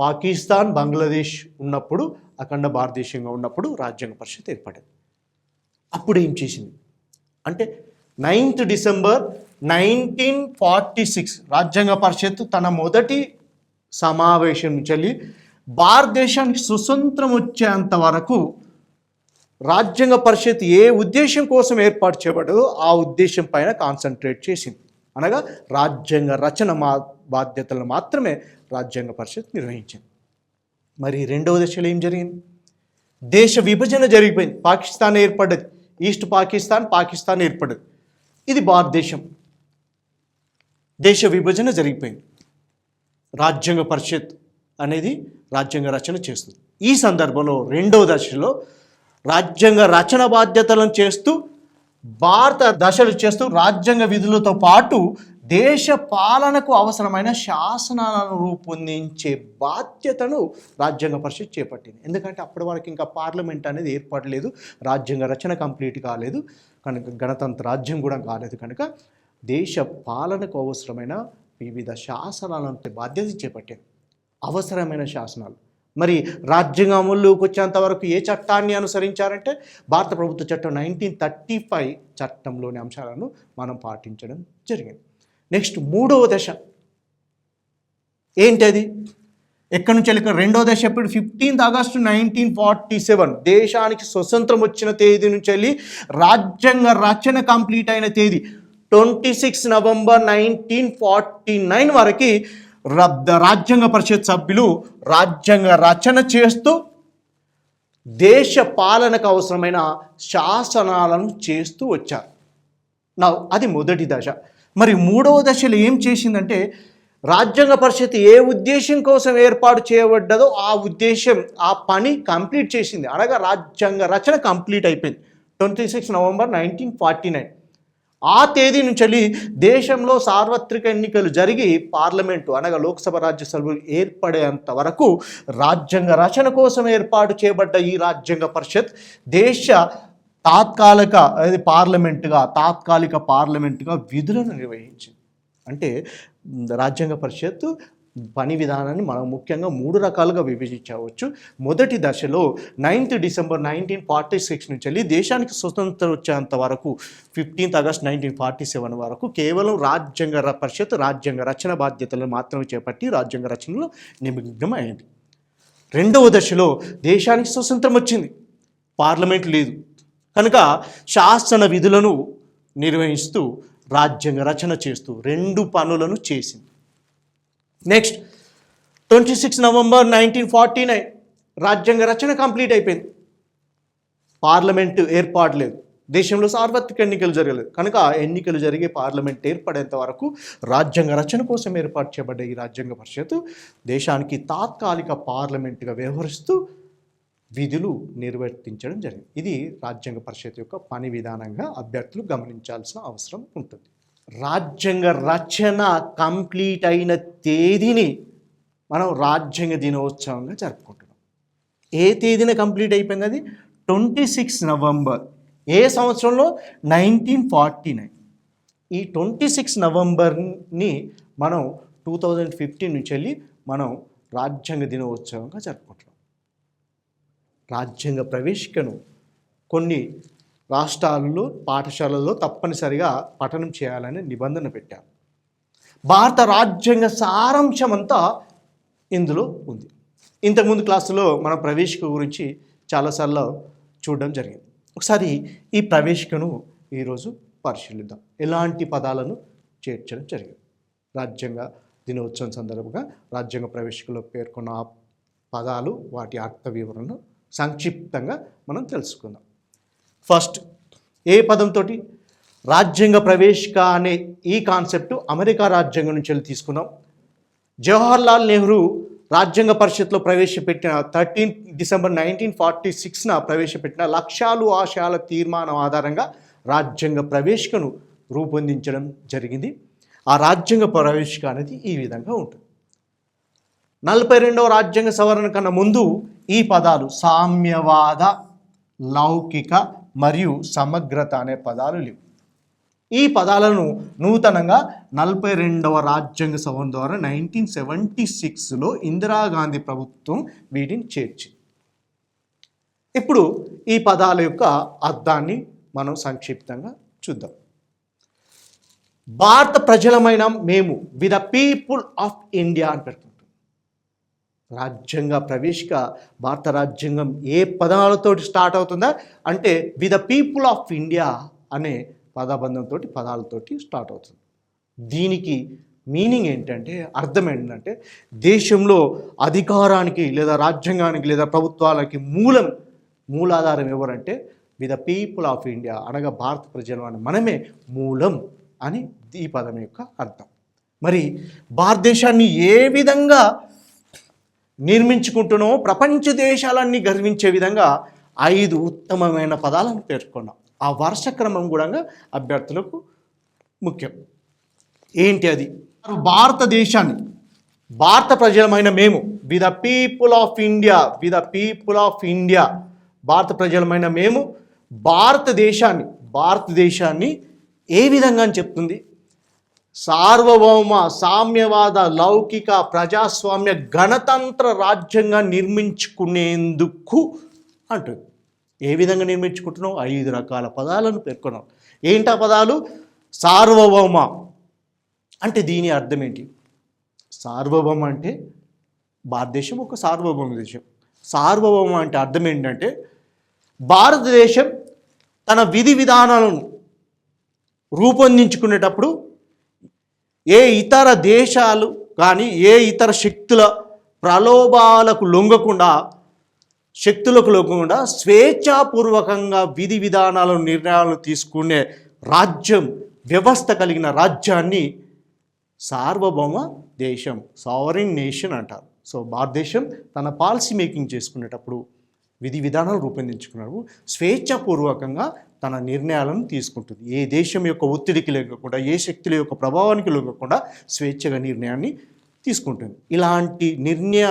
పాకిస్తాన్, బంగ్లాదేశ్ ఉన్నప్పుడు, అఖండ భారతదేశంగా ఉన్నప్పుడు రాజ్యాంగ పరిషత్ ఏర్పడేది. అప్పుడు ఏం చేసింది అంటే 9th డిసెంబర్ 1946 రాజ్యాంగ పరిషత్ తన మొదటి సమావేశం నుంచి భారతదేశానికి స్వతంత్రం వచ్చేంత వరకు రాజ్యాంగ పరిషత్ ఏ ఉద్దేశం కోసం ఏర్పాటు చేయబడదో ఆ ఉద్దేశం పైన కాన్సన్ట్రేట్ చేసింది. అనగా రాజ్యాంగ రచన బాధ్యతలను మాత్రమే రాజ్యాంగ పరిషత్ నిర్వహించింది. మరి రెండవ దశలో ఏం జరిగింది? దేశ విభజన జరిగిపోయింది. పాకిస్తాన్ ఏర్పడ్డది, ఈస్ట్ పాకిస్తాన్ ఏర్పడ్డది. ఇది భారతదేశం. దేశ విభజన జరిగిపోయింది. రాజ్యాంగ పరిషత్ అనేది రాజ్యాంగ రచన చేస్తుంది. ఈ సందర్భంలో రెండవ దశలో రాజ్యాంగ రచన బాధ్యతలను చేస్తూ, భారత దశలు చేస్తూ, రాజ్యాంగ విధులతో పాటు దేశ పాలనకు అవసరమైన శాసనాలను రూపొందించే బాధ్యతను రాజ్యాంగ పరిషత్ చేపట్టింది. ఎందుకంటే అప్పటి వరకు ఇంకా పార్లమెంట్ అనేది ఏర్పడలేదు, రాజ్యాంగ రచన కంప్లీట్ కాలేదు కనుక, గణతంత్ర రాజ్యం కూడా కాలేదు కనుక దేశ పాలనకు అవసరమైన వివిధ శాసనాలంటే బాధ్యత చేపట్టింది. అవసరమైన శాసనాలు. మరి రాజ్యాంగ అమల్లోకి వచ్చేంత వరకు ఏ చట్టాన్ని అనుసరించారంటే భారత ప్రభుత్వ చట్టం 1935 చట్టంలోని అంశాలను మనం పాటించడం జరిగింది. నెక్స్ట్ మూడవ దశ ఏంటది? ఎక్కడి నుంచి వెళ్ళి రెండవ దశ ఎప్పుడు? 15th ఆగస్టు 1947 దేశానికి స్వతంత్రం వచ్చిన తేదీ నుంచి వెళ్ళి రాజ్యాంగ రచన కంప్లీట్ అయిన తేదీ 26 నవంబర్ 1949 వరకు రాజ్యాంగ పరిషత్ సభ్యులు రాజ్యాంగ రచన చేస్తూ దేశ పాలనకు అవసరమైన శాసనాలను చేస్తూ వచ్చారు. అది మొదటి దశ. మరి మూడవ దశలో ఏం చేసిందంటే రాజ్యాంగ పరిషత్ ఏ ఉద్దేశం కోసం ఏర్పాటు చేయబడ్డదో ఆ ఉద్దేశం, ఆ పని కంప్లీట్ చేసింది. అనగా రాజ్యాంగ రచన కంప్లీట్ అయిపోయింది 26 నవంబర్ 1949. ఆ తేదీ నుంచి దేశంలో సార్వత్రిక ఎన్నికలు జరిగి పార్లమెంటు అనగా లోక్సభ, రాజ్యసభలు ఏర్పడేంత వరకు రాజ్యాంగ రచన కోసం ఏర్పాటు చేయబడ్డ ఈ రాజ్యాంగ పరిషత్ దేశ తాత్కాలిక పార్లమెంటుగా విధులను నిర్వహించింది. అంటే రాజ్యాంగ పరిషత్ పని విధానాన్ని మనం ముఖ్యంగా 3 రకాలుగా విభజించవచ్చు. మొదటి దశలో 9th డిసెంబర్ 1946 నుంచి వెళ్ళి దేశానికి స్వతంత్రం వచ్చేంత వరకు 15th ఆగస్ట్ 1947 వరకు కేవలం రాజ్యాంగ పరిషత్ రాజ్యాంగ రచన బాధ్యతలను మాత్రమే చేపట్టి రాజ్యాంగ రచనలో నిమగ్నం అయింది. రెండవ దశలో దేశానికి స్వతంత్రం వచ్చింది, పార్లమెంట్ లేదు కనుక శాసన విధులను నిర్వహిస్తూ రాజ్యాంగ రచన చేస్తూ 2 పనులను చేసింది. నెక్స్ట్ 26 నవంబర్ 1949 రాజ్యాంగ రచన కంప్లీట్ అయిపోయింది, పార్లమెంటు ఏర్పాటు లేదు, దేశంలో సార్వత్రిక ఎన్నికలు జరగలేదు కనుక ఎన్నికలు జరిగే పార్లమెంట్ ఏర్పడేంత వరకు రాజ్యాంగ రచన కోసం ఏర్పాటు చేయబడ్డ ఈ రాజ్యాంగ పరిషత్తు దేశానికి తాత్కాలిక పార్లమెంటుగా వ్యవహరిస్తూ విధులు నిర్వర్తించడం జరిగింది. ఇది రాజ్యాంగ పరిషత్ యొక్క పని విధానంగా అభ్యర్థులు గమనించాల్సిన అవసరం ఉంటుంది. రాజ్యాంగ రచన కంప్లీట్ అయిన తేదీని మనం రాజ్యాంగ దినోత్సవంగా జరుపుకుంటున్నాం. ఏ తేదీన కంప్లీట్ అయిపోయింది? అది 26 నవంబర్. ఏ సంవత్సరంలో? 1949. ఈ 26 నవంబర్ని మనం 2015 నుంచి వెళ్ళి మనం రాజ్యాంగ దినోత్సవంగా జరుపుకుంటున్నాం. రాజ్యాంగ ప్రవేశికను కొన్ని రాష్ట్రాలలో పాఠశాలల్లో తప్పనిసరిగా పఠనం చేయాలని నిబంధన పెట్టారు. భారత రాజ్యాంగ సారాంశం అంతా ఇందులో ఉంది. ఇంతకుముందు క్లాసులో మన ప్రవేశిక గురించి చాలాసార్లు చూడడం జరిగింది. ఒకసారి ఈ ప్రవేశికను ఈరోజు పరిశీలిద్దాం. ఎలాంటి పదాలను చేర్చడం జరిగింది? రాజ్యాంగ దినోత్సవం సందర్భంగా రాజ్యాంగ ప్రవేశికలో పేర్కొన్న పదాలు వాటి అర్థ వివరణను సంక్షిప్తంగా మనం తెలుసుకుందాం. ఫస్ట్ ఏ పదంతో? రాజ్యాంగ ప్రవేశిక అనే ఈ కాన్సెప్ట్ అమెరికా రాజ్యాంగం నుంచి వెళ్ళి తీసుకున్నాం. జవహర్లాల్ నెహ్రూ రాజ్యాంగ పరిషత్లో ప్రవేశపెట్టిన 13 డిసెంబర్ 1946న ప్రవేశపెట్టిన లక్ష్యాలు ఆశయాల తీర్మానం ఆధారంగా రాజ్యాంగ ప్రవేశికను రూపొందించడం జరిగింది. ఆ రాజ్యాంగ ప్రవేశిక అనేది ఈ విధంగా ఉంటుంది. 42వ రాజ్యాంగ సవరణ కన్నా ముందు ఈ పదాలు సామ్యవాద, లౌకిక మరియు సమగ్రత అనే పదాలు లేవు. ఈ పదాలను నూతనంగా 42వ రాజ్యాంగ సవరణ ద్వారా 1976లో ఇందిరాగాంధీ ప్రభుత్వం వీటిని చేర్చింది. ఇప్పుడు ఈ పదాల యొక్క అర్థాన్ని మనం సంక్షిప్తంగా చూద్దాం. భారత ప్రజలమైన మేము, we the people of India అని పెడుతుంది. రాజ్యాంగ ప్రవేశిక భారత రాజ్యాంగం ఏ పదాలతో స్టార్ట్ అవుతుందా అంటే we the people of India అనే పదబంధంతో పదాలతోటి స్టార్ట్ అవుతుంది. దీనికి మీనింగ్ ఏంటంటే, అర్థం ఏంటంటే, దేశంలో అధికారానికి లేదా రాజ్యాంగానికి లేదా ప్రభుత్వాలకి మూలాధారం ఎవరంటే we the people of India అనగా భారత ప్రజలు అని మనమే మూలం అని ఈ పదం యొక్క అర్థం. మరి భారతదేశాన్ని ఏ విధంగా నిర్మించుకుంటున్నామో ప్రపంచ దేశాలన్నీ గర్వించే విధంగా 5 ఉత్తమమైన పదాలను పేర్కొన్నాం. ఆ వరుస క్రమం కూడా అభ్యర్థులకు ముఖ్యం. ఏంటి అది? భారతదేశాన్ని, భారత ప్రజలమైన మేము, we the people of India, we the people of India, భారత ప్రజలమైన మేము భారతదేశాన్ని ఏ విధంగా అని చెప్తుంది? సార్వభౌమ, సామ్యవాద, లౌకిక, ప్రజాస్వామ్య, గణతంత్ర రాజ్యంగా నిర్మించుకునేందుకు అంటుంది. ఏ విధంగా నిర్మించుకుంటున్నావు? 5 రకాల పదాలను పేర్కొన్నాం. ఏంటా పదాలు? సార్వభౌమ అంటే దీని అర్థం ఏంటి? సార్వభౌమ అంటే భారతదేశం ఒక సార్వభౌమ దేశం. సార్వభౌమ అంటే అర్థం ఏంటంటే భారతదేశం తన విధి విధానాలను రూపొందించుకునేటప్పుడు ఏ ఇతర దేశాలు కానీ ఏ ఇతర శక్తుల ప్రలోభాలకు లొంగకుండా స్వేచ్ఛాపూర్వకంగా విధి విధానాలను నిర్ణయాలను తీసుకునే రాజ్యం, వ్యవస్థ కలిగిన రాజ్యాన్ని సార్వభౌమ దేశం, సావరిన్ నేషన్ అంటారు. సో భారతదేశం తన పాలసీ మేకింగ్ చేసుకునేటప్పుడు, విధి విధానాలు రూపొందించుకున్నప్పుడు స్వేచ్ఛాపూర్వకంగా తన నిర్ణయాలను తీసుకుంటుంది. ఏ దేశం యొక్క ఒత్తిడికి లొంగకుండా, ఏ శక్తుల యొక్క ప్రభావానికి లొంగకుండా స్వేచ్ఛగా నిర్ణయాన్ని తీసుకుంటుంది. ఇలాంటి నిర్ణయ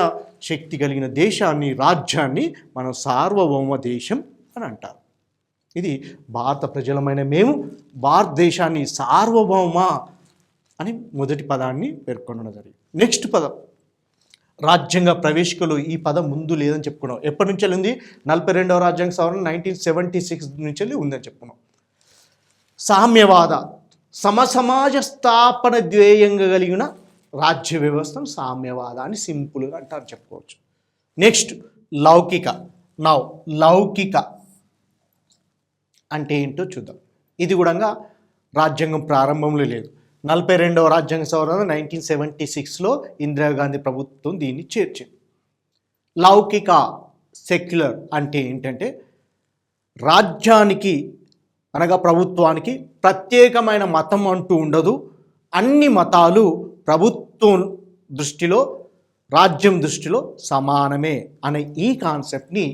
శక్తి కలిగిన దేశాన్ని, రాజ్యాన్ని మనం సార్వభౌమ దేశం అని అంటారు. ఇది భారత ప్రజలమైన మేము భారతదేశాన్ని సార్వభౌమ అని మొదటి పదాన్ని పేర్కొనడం జరిగింది. నెక్స్ట్ పదం రాజ్యాంగ ప్రవేశికలో ఈ పదం ముందు లేదని చెప్పుకున్నాం. ఎప్పటి నుంచి ఉంది? 42వ రాజ్యాంగ సవరణ 1976 నుంచి ఉందని చెప్పుకున్నాం. సామ్యవాద సమసమాజ స్థాపన ధ్యేయంగా కలిగిన రాజ్య వ్యవస్థను సామ్యవాద అని సింపుల్గా అంటారు చెప్పుకోవచ్చు. నెక్స్ట్ లౌకిక. లౌకిక అంటే ఏంటో చూద్దాం. ఇది కూడా రాజ్యాంగం ప్రారంభంలో లేదు. 42వ రాజ్యాంగ సవరణ 1976లో ఇందిరాగాంధీ ప్రభుత్వం దీన్ని చేర్చింది. లౌకిక సెక్యులర్ అంటే ఏంటంటే రాజ్యానికి అనగా ప్రభుత్వానికి ప్రత్యేకమైన మతం అంటూ ఉండదు, అన్ని మతాలు ప్రభుత్వం దృష్టిలో రాజ్యం దృష్టిలో సమానమే అనే ఈ కాన్సెప్ట్ని,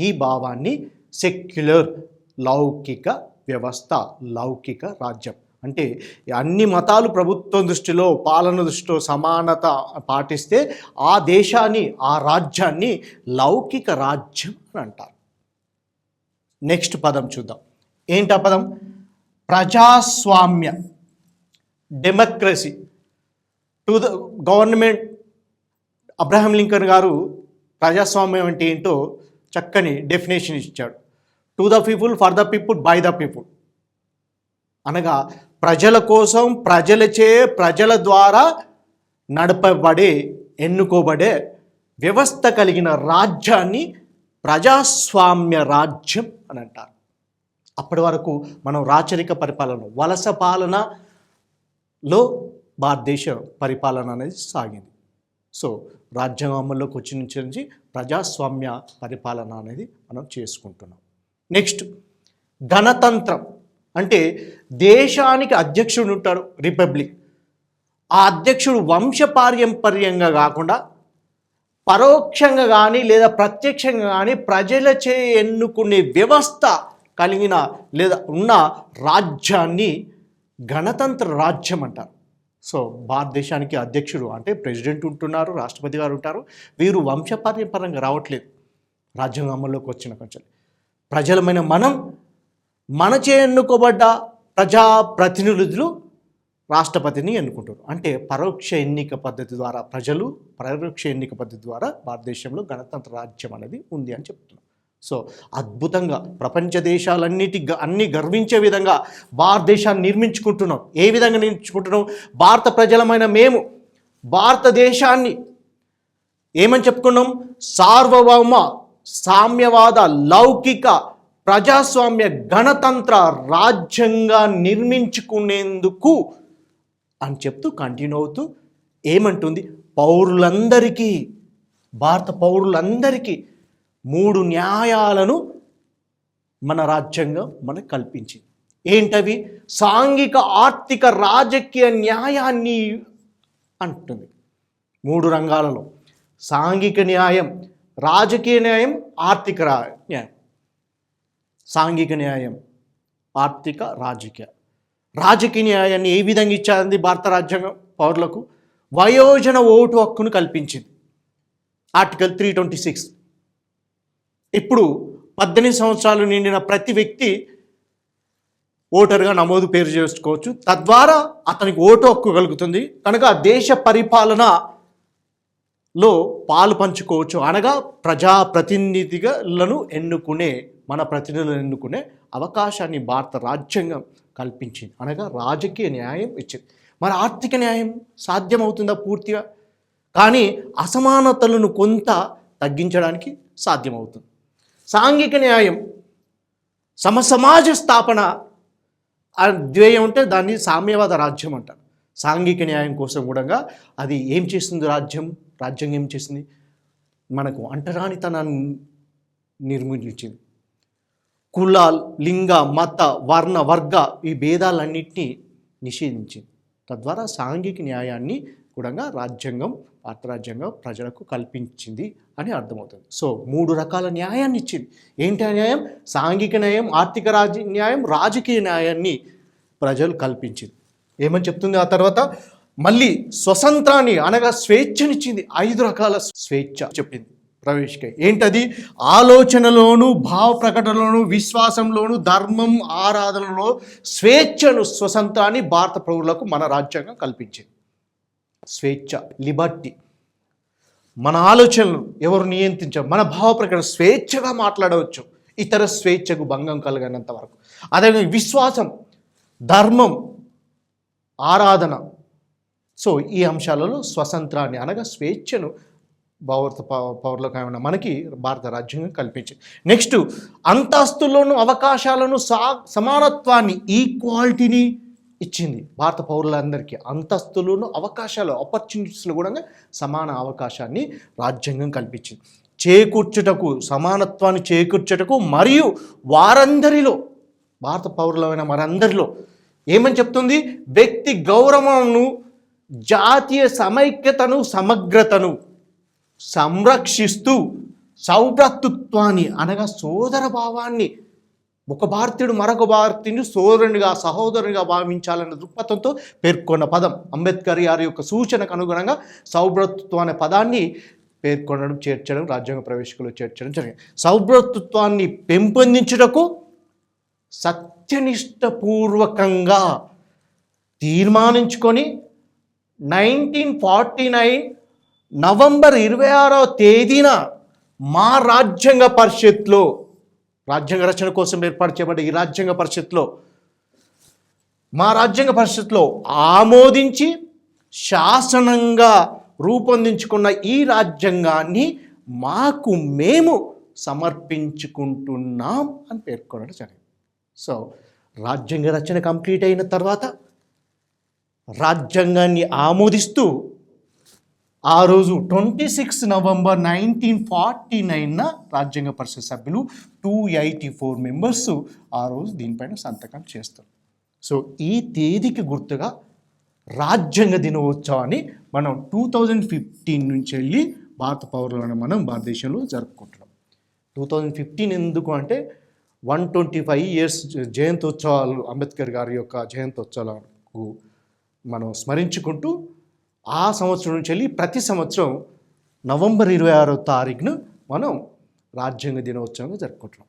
ఈ భావాన్ని సెక్యులర్ లౌకిక వ్యవస్థ, లౌకిక రాజ్యం అంటే అన్ని మతాలు ప్రభుత్వం దృష్టిలో పాలన దృష్టిలో సమానత పాటిస్తే ఆ దేశాన్ని ఆ రాజ్యాన్ని లౌకిక రాజ్యం అని అంటారు. నెక్స్ట్ పదం చూద్దాం. ఏంటి ఆ పదం? ప్రజాస్వామ్య, democracy. To the government Abraham Lincoln గారు ప్రజాస్వామ్యం అంటే ఏంటో చక్కని డెఫినేషన్ ఇచ్చాడు. To the people, for the people, by the people అనగా ప్రజల కోసం, ప్రజలచే, ప్రజల ద్వారా నడపబడే, ఎన్నుకోబడే వ్యవస్థ కలిగిన రాజ్యాన్ని ప్రజాస్వామ్య రాజ్యం అని అంటారు. అప్పటి వరకు మనం రాచరిక పరిపాలన, వలస పాలనలో భారతదేశ పరిపాలన అనేది సాగింది. సో రాజ్యాంగం అమల్లోకి వచ్చిన నుంచి ప్రజాస్వామ్య పరిపాలన అనేది మనం చేసుకుంటున్నాం. నెక్స్ట్ గణతంత్రం అంటే దేశానికి అధ్యక్షుడు ఉంటాడు, రిపబ్లిక్. ఆ అధ్యక్షుడు వంశపారంపర్యంగా కాకుండా పరోక్షంగా కానీ లేదా ప్రత్యక్షంగా కానీ ప్రజలచే ఎన్నుకునే వ్యవస్థ కలిగిన లేదా ఉన్న రాజ్యాన్ని గణతంత్ర రాజ్యం అంటారు. సో భారతదేశానికి అధ్యక్షుడు అంటే ప్రెసిడెంట్ ఉంటున్నారు, రాష్ట్రపతి గారు ఉంటారు. వీరు వంశపారంపర్యంగా రావట్లేదు. రాజ్యాంగం అమల్లోకి వచ్చిన కొంచెం ప్రజలమైన మనం మనచే ఎన్నుకోబడ్డ ప్రజాప్రతినిధులు రాష్ట్రపతిని ఎన్నుకుంటారు. అంటే పరోక్ష ఎన్నిక పద్ధతి ద్వారా పరోక్ష ఎన్నిక పద్ధతి ద్వారా భారతదేశంలో గణతంత్ర రాజ్యం అనేది ఉంది అని చెప్తున్నాం. సో అద్భుతంగా ప్రపంచ అన్ని గర్వించే విధంగా భారతదేశాన్ని నిర్మించుకుంటున్నాం. ఏ విధంగా నిర్మించుకుంటున్నాం? భారత ప్రజలమైన మేము భారతదేశాన్ని ఏమని చెప్పుకున్నాం? సార్వభౌమ, సామ్యవాద, లౌకిక, ప్రజాస్వామ్య, గణతంత్ర రాజ్యంగా నిర్మించుకునేందుకు అని చెప్తూ కంటిన్యూ అవుతూ ఏమంటుంది? పౌరులందరికీ, భారత పౌరులందరికీ 3 న్యాయాలను మన రాజ్యాంగం మనకు కల్పించింది. ఏంటవి? సాంఘిక, ఆర్థిక, రాజకీయ న్యాయాన్ని అంటుంది. 3 రంగాలలో సాంఘిక న్యాయం, రాజకీయ న్యాయం, ఆర్థిక న్యాయం. సాంఘిక న్యాయం, ఆర్థిక, రాజకీయ న్యాయాన్ని ఏ విధంగా ఇచ్చారంది భారత రాజ్యాంగం? పౌరులకు వయోజన ఓటు హక్కును కల్పించింది, ఆర్టికల్ 326. ఇప్పుడు 18 సంవత్సరాలు నిండిన ప్రతి వ్యక్తి ఓటర్గా నమోదు పేరు చేసుకోవచ్చు. తద్వారా అతనికి ఓటు హక్కు కలుగుతుంది. కనుక దేశ పరిపాలనలో పాలు పంచుకోవచ్చు. అనగా ప్రజాప్రతినిధులను ఎన్నుకునే, మన ప్రతినిధులను ఎన్నుకునే అవకాశాన్ని భారత రాజ్యాంగం కల్పించింది. అనగా రాజకీయ న్యాయం ఇచ్చింది. మరి ఆర్థిక న్యాయం సాధ్యమవుతుందా పూర్తిగా? కానీ అసమానతలను కొంత తగ్గించడానికి సాధ్యమవుతుంది. సాంఘిక న్యాయం సమసమాజ స్థాపన ధ్యేయం ఉంటే దాన్ని సామ్యవాద రాజ్యం అంటారు. సాంఘిక న్యాయం కోసం కూడా అది ఏం చేస్తుంది? రాజ్యాంగం ఏం చేసింది? మనకు అంటరానితనాన్ని నిర్మూలించింది. కుల, లింగ, మత, వర్ణ, వర్గ ఈ భేదాలన్నింటినీ నిషేధించింది. తద్వారా సాంఘిక న్యాయాన్ని కూడా భారత రాజ్యాంగం ప్రజలకు కల్పించింది అని అర్థమవుతుంది. సో 3 రకాల న్యాయాన్ని ఇచ్చింది. ఏంటి న్యాయం? సాంఘిక న్యాయం, ఆర్థిక న్యాయం, రాజకీయ న్యాయాన్ని ప్రజలు కల్పించింది. ఏమని చెప్తుంది ఆ తర్వాత? మళ్ళీ స్వతంత్రాన్ని అనగా స్వేచ్ఛనిచ్చింది. 5 రకాల స్వేచ్ఛ చెప్పింది ప్రవేశిక. ఏంటది? ఆలోచనలోను, భావ ప్రకటనలోను, విశ్వాసంలోను, ధర్మం, ఆరాధనలో స్వేచ్ఛను, స్వతంత్రాన్ని భారత పౌరులకు మన రాజ్యాంగం కల్పించింది. స్వేచ్ఛ, లిబర్టీ. మన ఆలోచనలు ఎవరు నియంత్రించారు, మన భావ ప్రకటన స్వేచ్ఛగా మాట్లాడవచ్చు, ఇతర స్వేచ్ఛకు భంగం కలగనంత వరకు. అదేవిధంగా విశ్వాసం, ధర్మం, ఆరాధన. సో ఈ అంశాలలో స్వతంత్రాన్ని అనగా స్వేచ్ఛను పౌరులకు ఏమైనా మనకి భారత రాజ్యాంగం కల్పించింది. నెక్స్ట్, అంతస్తుల్లోనూ అవకాశాలను సమానత్వాన్ని, ఈక్వాలిటీని ఇచ్చింది భారత పౌరులందరికీ. అంతస్తులను అవకాశాలు, ఆపర్చునిటీస్లో కూడా సమాన అవకాశాన్ని రాజ్యాంగం కల్పించింది. చేకూర్చుటకు, సమానత్వాన్ని చేకూర్చుటకు, మరియు వారందరిలో, భారత పౌరులమైన మరందరిలో ఏమని చెప్తుంది, వ్యక్తి గౌరవమును, జాతీయ సమైక్యతను, సమగ్రతను సంరక్షిస్తూ సౌభ్రాతృత్వాన్ని అనగా సోదర భావాన్ని, ఒక భారతీయుడు మరొక భారతీయుడు సోదరునిగా, సహోదరునిగా భావించాలన్న దృక్పథంతో పేర్కొన్న పదం. అంబేద్కర్ గారి యొక్క సూచనకు అనుగుణంగా సౌభ్రాతృత్వం అనే పదాన్ని పేర్కొనడం, చేర్చడం, రాజ్యాంగ ప్రవేశికలో చేర్చడం జరిగింది. సౌభ్రాతృత్వాన్ని పెంపొందించుటకు సత్యనిష్టపూర్వకంగా తీర్మానించుకొని 1949 నవంబర్ 26వ తేదీన మా రాజ్యాంగ పరిషత్లో, రాజ్యాంగ రచన కోసం ఏర్పాటు చేయబడ్డ ఈ రాజ్యాంగ పరిషత్లో, మా రాజ్యాంగ పరిషత్లో ఆమోదించి శాసనంగా రూపొందించుకున్న ఈ రాజ్యాంగాన్ని మాకు మేము సమర్పించుకుంటున్నాం అని పేర్కొనడం జరిగింది. సో రాజ్యాంగ రచన కంప్లీట్ అయిన తర్వాత రాజ్యాంగాన్ని ఆమోదిస్తూ ఆ రోజు 26 నవంబర్ 1949 రాజ్యాంగ పరిషత్ సభ్యులు 284 మెంబర్స్ ఆ రోజు దీనిపైన సంతకం చేస్తారు. సో ఈ తేదీకి గుర్తుగా రాజ్యాంగ దినోత్సవాన్ని మనం 2015 నుంచి వెళ్ళి భారత పౌరులను మనం భారతదేశంలో జరుపుకుంటున్నాం. 2015 ఎందుకు అంటే 125 years జయంతోత్సవాలు, అంబేద్కర్ గారి యొక్క జయంతోత్సవాలకు మనం స్మరించుకుంటూ ఆ సంవత్సరం నుంచి వెళ్ళి ప్రతి సంవత్సరం నవంబర్ 26వ తారీఖున మనం రాజ్యాంగ దినోత్సవంగా జరుపుకుంటున్నాం.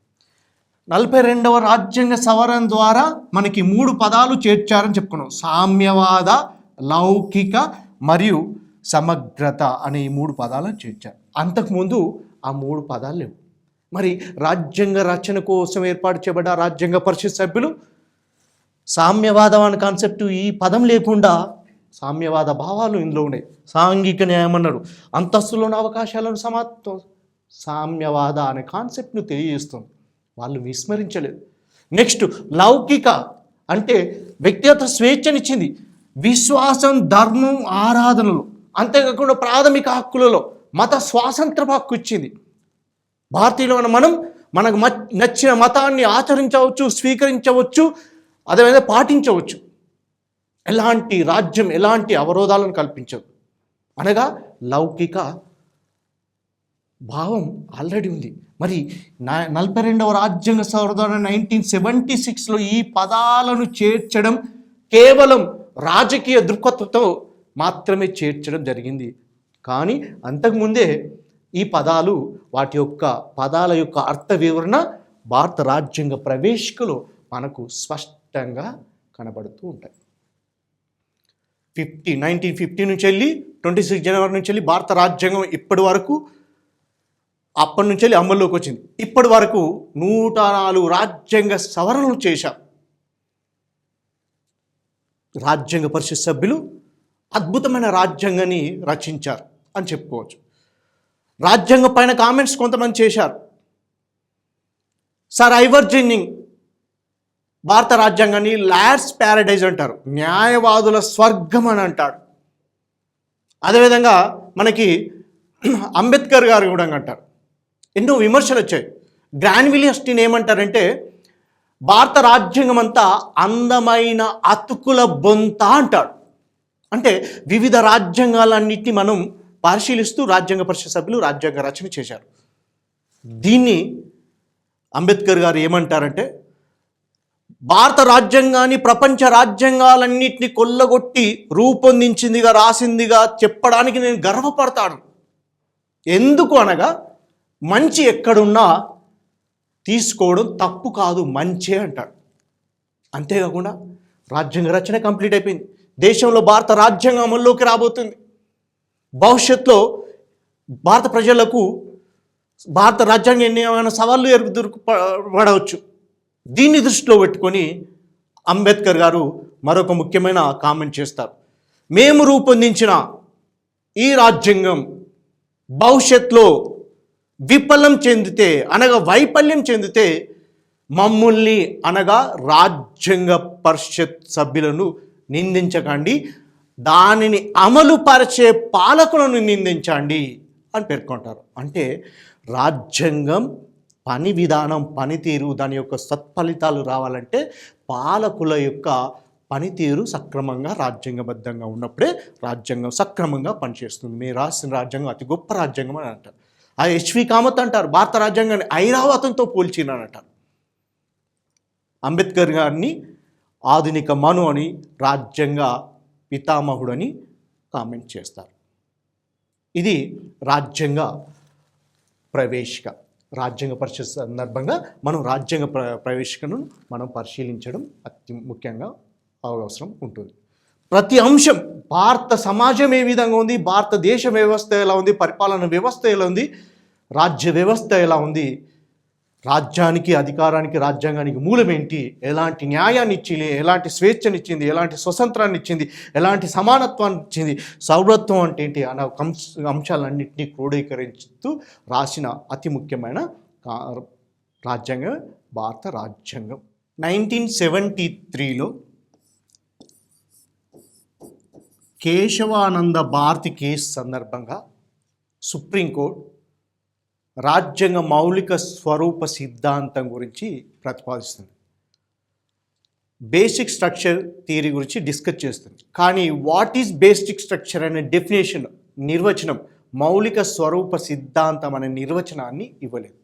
42వ రాజ్యాంగ సవరణ ద్వారా మనకి 3 పదాలు చేర్చారని చెప్పుకున్నాం. సామ్యవాద, లౌకిక మరియు సమగ్రత అనే ఈ 3 పదాలను చేర్చారు. అంతకుముందు ఆ 3 పదాలు లేవు. మరి రాజ్యాంగ రచన కోసం ఏర్పాటు చేయబడ్డ రాజ్యాంగ పరిషత్ సభ్యులు సామ్యవాదం అనే కాన్సెప్ట్, ఈ పదం లేకుండా సామ్యవాద భావాలు ఇందులో ఉన్నాయి. సాంఘిక న్యాయం అన్నాడు, అంతస్తులోని అవకాశాలను సమానత్వం, సామ్యవాద అనే కాన్సెప్ట్ను తెలియజేస్తుంది. వాళ్ళు విస్మరించలేదు. నెక్స్ట్, లౌకిక అంటే వ్యక్తిగత స్వేచ్ఛనిచ్చింది, విశ్వాసం, ధర్మం, ఆరాధనలు, అంతేకాకుండా ప్రాథమిక హక్కులలో మత స్వాతంత్ర హక్కు ఇచ్చింది. భారతీయులమైన మనకు నచ్చిన మతాన్ని ఆచరించవచ్చు, స్వీకరించవచ్చు, అదేవిధంగా పాటించవచ్చు. ఎలాంటి రాజ్యం ఎలాంటి అవరోధాలను కల్పించదు. అనగా లౌకిక భావం ఆల్రెడీ ఉంది. మరి 42వ రాజ్యాంగ సవరణ 1976లో ఈ పదాలను చేర్చడం కేవలం రాజకీయ దృక్పథంతో మాత్రమే చేర్చడం జరిగింది. కానీ అంతకుముందే ఈ పదాలు, వాటి యొక్క పదాల యొక్క అర్థ వివరణ భారత రాజ్యాంగ ప్రవేశికలో మనకు స్పష్టంగా కనబడుతూ ఉంటాయి. 1950 నుంచి వెళ్ళి 26 జనవరి నుంచి వెళ్ళి భారత రాజ్యాంగం ఇప్పటి వరకు, అప్పటి నుంచి వెళ్ళి అమల్లోకి వచ్చింది. ఇప్పటి వరకు 104 రాజ్యాంగ సవరణలు చేశారు. రాజ్యాంగ పరిషత్ సభ్యులు అద్భుతమైన రాజ్యాంగాన్ని రచించారు అని చెప్పుకోవచ్చు. రాజ్యాంగం పైన కామెంట్స్ కొంతమంది చేశారు. సర్ ఐవర్ జెన్నింగ్ భారత రాజ్యాంగాన్ని లార్డ్స్ ప్యారడైజ్ అంటారు, న్యాయవాదుల స్వర్గం అని అంటాడు. అదేవిధంగా మనకి అంబేద్కర్ గారు కూడా అంటారు. ఎన్నో విమర్శలు వచ్చాయి. గ్రాన్విలీ అస్టిన్ ఏమంటారంటే భారత రాజ్యాంగం అంతా అందమైన అతుకుల బొంత అంటాడు. అంటే వివిధ రాజ్యాంగాలన్నింటినీ మనం పరిశీలిస్తూ రాజ్యాంగ పరిషత్ సభ్యులు రాజ్యాంగ రచన చేశారు. దీన్ని అంబేద్కర్ గారు ఏమంటారంటే భారత రాజ్యాంగాన్ని ప్రపంచ రాజ్యాంగాలన్నింటినీ కొల్లగొట్టి రూపొందించిందిగా, రాసిందిగా చెప్పడానికి నేను గర్వపడతాను. ఎందుకు అనగా మంచి ఎక్కడున్నా తీసుకోవడం తప్పు కాదు, మంచే అంటాడు. అంతేకాకుండా రాజ్యాంగ రచన కంప్లీట్ అయిపోయింది. దేశంలో భారత రాజ్యాంగం అమల్లోకి రాబోతుంది. భవిష్యత్తులో భారత ప్రజలకు భారత రాజ్యాంగం ఏమైనా సవాళ్ళు ఎదుర్కొనవచ్చు. దీన్ని దృష్టిలో పెట్టుకొని అంబేద్కర్ గారు మరొక ముఖ్యమైన కామెంట్ చేస్తారు. మేము రూపొందించిన ఈ రాజ్యాంగం భవిష్యత్తులో విఫలం చెందితే అనగా వైఫల్యం చెందితే మమ్మల్ని అనగా రాజ్యాంగ పరిషత్ సభ్యులను నిందించకండి, దానిని అమలు పరిచే పాలకులను నిందించండి అని పేర్కొంటారు. అంటే రాజ్యాంగం పని విధానం, పనితీరు, దాని యొక్క సత్ఫలితాలు రావాలంటే పాలకుల యొక్క పనితీరు సక్రమంగా రాజ్యాంగబద్ధంగా ఉన్నప్పుడే రాజ్యాంగం సక్రమంగా పనిచేస్తుంది. మీరు రాసిన రాజ్యాంగం అతి గొప్ప రాజ్యాంగం అని అంటారు. ఆ హెచ్వి కామత్ అంటారు భారత రాజ్యాంగాన్ని ఐరావతంతో పోల్చినని అంటారు. అంబేద్కర్ గారిని ఆధునిక మను అని, రాజ్యాంగ పితామహుడని కామెంట్ చేస్తారు. ఇది రాజ్యాంగ ప్రవేశిక. రాజ్యాంగ పరిషత్ సందర్భంగా మనం రాజ్యాంగ ప్రవేశికను మనం పరిశీలించడం అతి ముఖ్యంగా అవసరం ఉంటుంది. ప్రతి అంశం, భారత సమాజం ఏ విధంగా ఉంది, భారతదేశ వ్యవస్థ ఎలా ఉంది, పరిపాలన వ్యవస్థ ఎలా ఉంది, రాజ్య వ్యవస్థ ఎలా ఉంది, రాజ్యానికి, అధికారానికి, రాజ్యాంగానికి మూలం ఏంటి, ఎలాంటి న్యాయాన్ని ఇచ్చింది, ఎలాంటి స్వేచ్ఛనిచ్చింది, ఎలాంటి స్వతంత్రాన్ని ఇచ్చింది, ఎలాంటి సమానత్వాన్ని ఇచ్చింది, సౌరత్వం అంటే ఏంటి అనే అంశాలన్నింటినీ క్రోడీకరిస్తూ రాసిన అతి ముఖ్యమైన రాజ్యాంగం భారత రాజ్యాంగం. 1973లో కేశవానంద భారతి కేసు సందర్భంగా సుప్రీంకోర్టు రాజ్యాంగ మౌలిక స్వరూప సిద్ధాంతం గురించి ప్రతిపాదిస్తుంది. బేసిక్ స్ట్రక్చర్ థియరీ గురించి డిస్కస్ చేస్తుంది. కానీ వాట్ ఈజ్ బేసిక్ స్ట్రక్చర్ అనే డెఫినేషన్, నిర్వచనం, మౌలిక స్వరూప సిద్ధాంతం అనే నిర్వచనాన్ని ఇవ్వలేదు.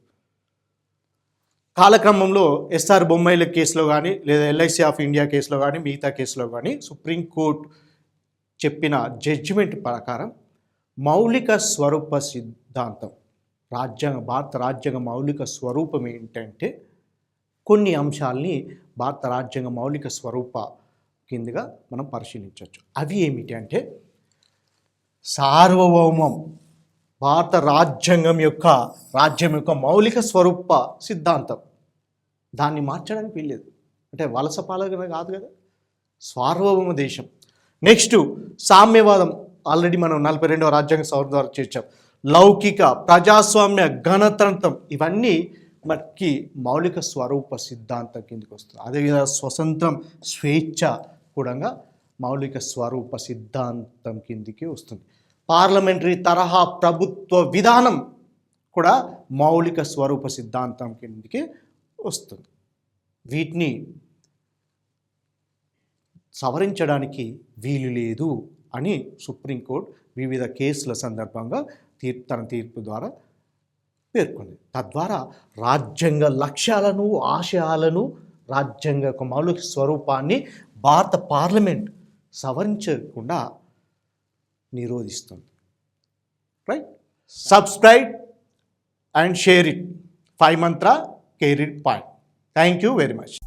కాలక్రమంలో ఎస్ఆర్ బొమ్మాయిల కేసులో కానీ, లేదా ఎల్ఐసి ఆఫ్ ఇండియా కేసులో కానీ, మిగతా కేసులో కానీ సుప్రీంకోర్టు చెప్పిన జడ్జిమెంట్ ప్రకారం మౌలిక స్వరూప సిద్ధాంతం, భారత రాజ్యాంగ మౌలిక స్వరూపం ఏంటంటే కొన్ని అంశాలని భారత రాజ్యాంగ మౌలిక స్వరూప కిందగా మనం పరిశీలించవచ్చు. అవి ఏమిటి అంటే సార్వభౌమం, భారత రాజ్యం యొక్క మౌలిక స్వరూప సిద్ధాంతం. దాన్ని మార్చడానికి వీల్లేదు. అంటే వలస పాలన కాదు కదా, సార్వభౌమ దేశం. నెక్స్ట్ సామ్యవాదం, ఆల్రెడీ మనం 42వ రాజ్యాంగ సవరణ ద్వారా చేర్చాం. లౌకిక, ప్రజాస్వామ్య, గణతంత్రం, ఇవన్నీ మనకి మౌలిక స్వరూప సిద్ధాంతం కిందకి వస్తుంది. అదేవిధంగా స్వతంత్రం, స్వేచ్ఛ కూడా మౌలిక స్వరూప సిద్ధాంతం కిందికి వస్తుంది. పార్లమెంటరీ తరహా ప్రభుత్వ విధానం కూడా మౌలిక స్వరూప సిద్ధాంతం కిందికి వస్తుంది. వీటిని సవరించడానికి వీలు లేదు అని సుప్రీంకోర్టు వివిధ కేసుల సందర్భంగా తన తీర్పు ద్వారా పేర్కొంది. తద్వారా రాజ్యాంగ లక్ష్యాలను, ఆశయాలను, రాజ్యాంగ యొక్క మౌలిక స్వరూపాన్ని భారత పార్లమెంట్ సవరించకుండా నిరోధిస్తుంది. Right? Subscribe and share it. 5 Mantra, carry it point. Thank you very much.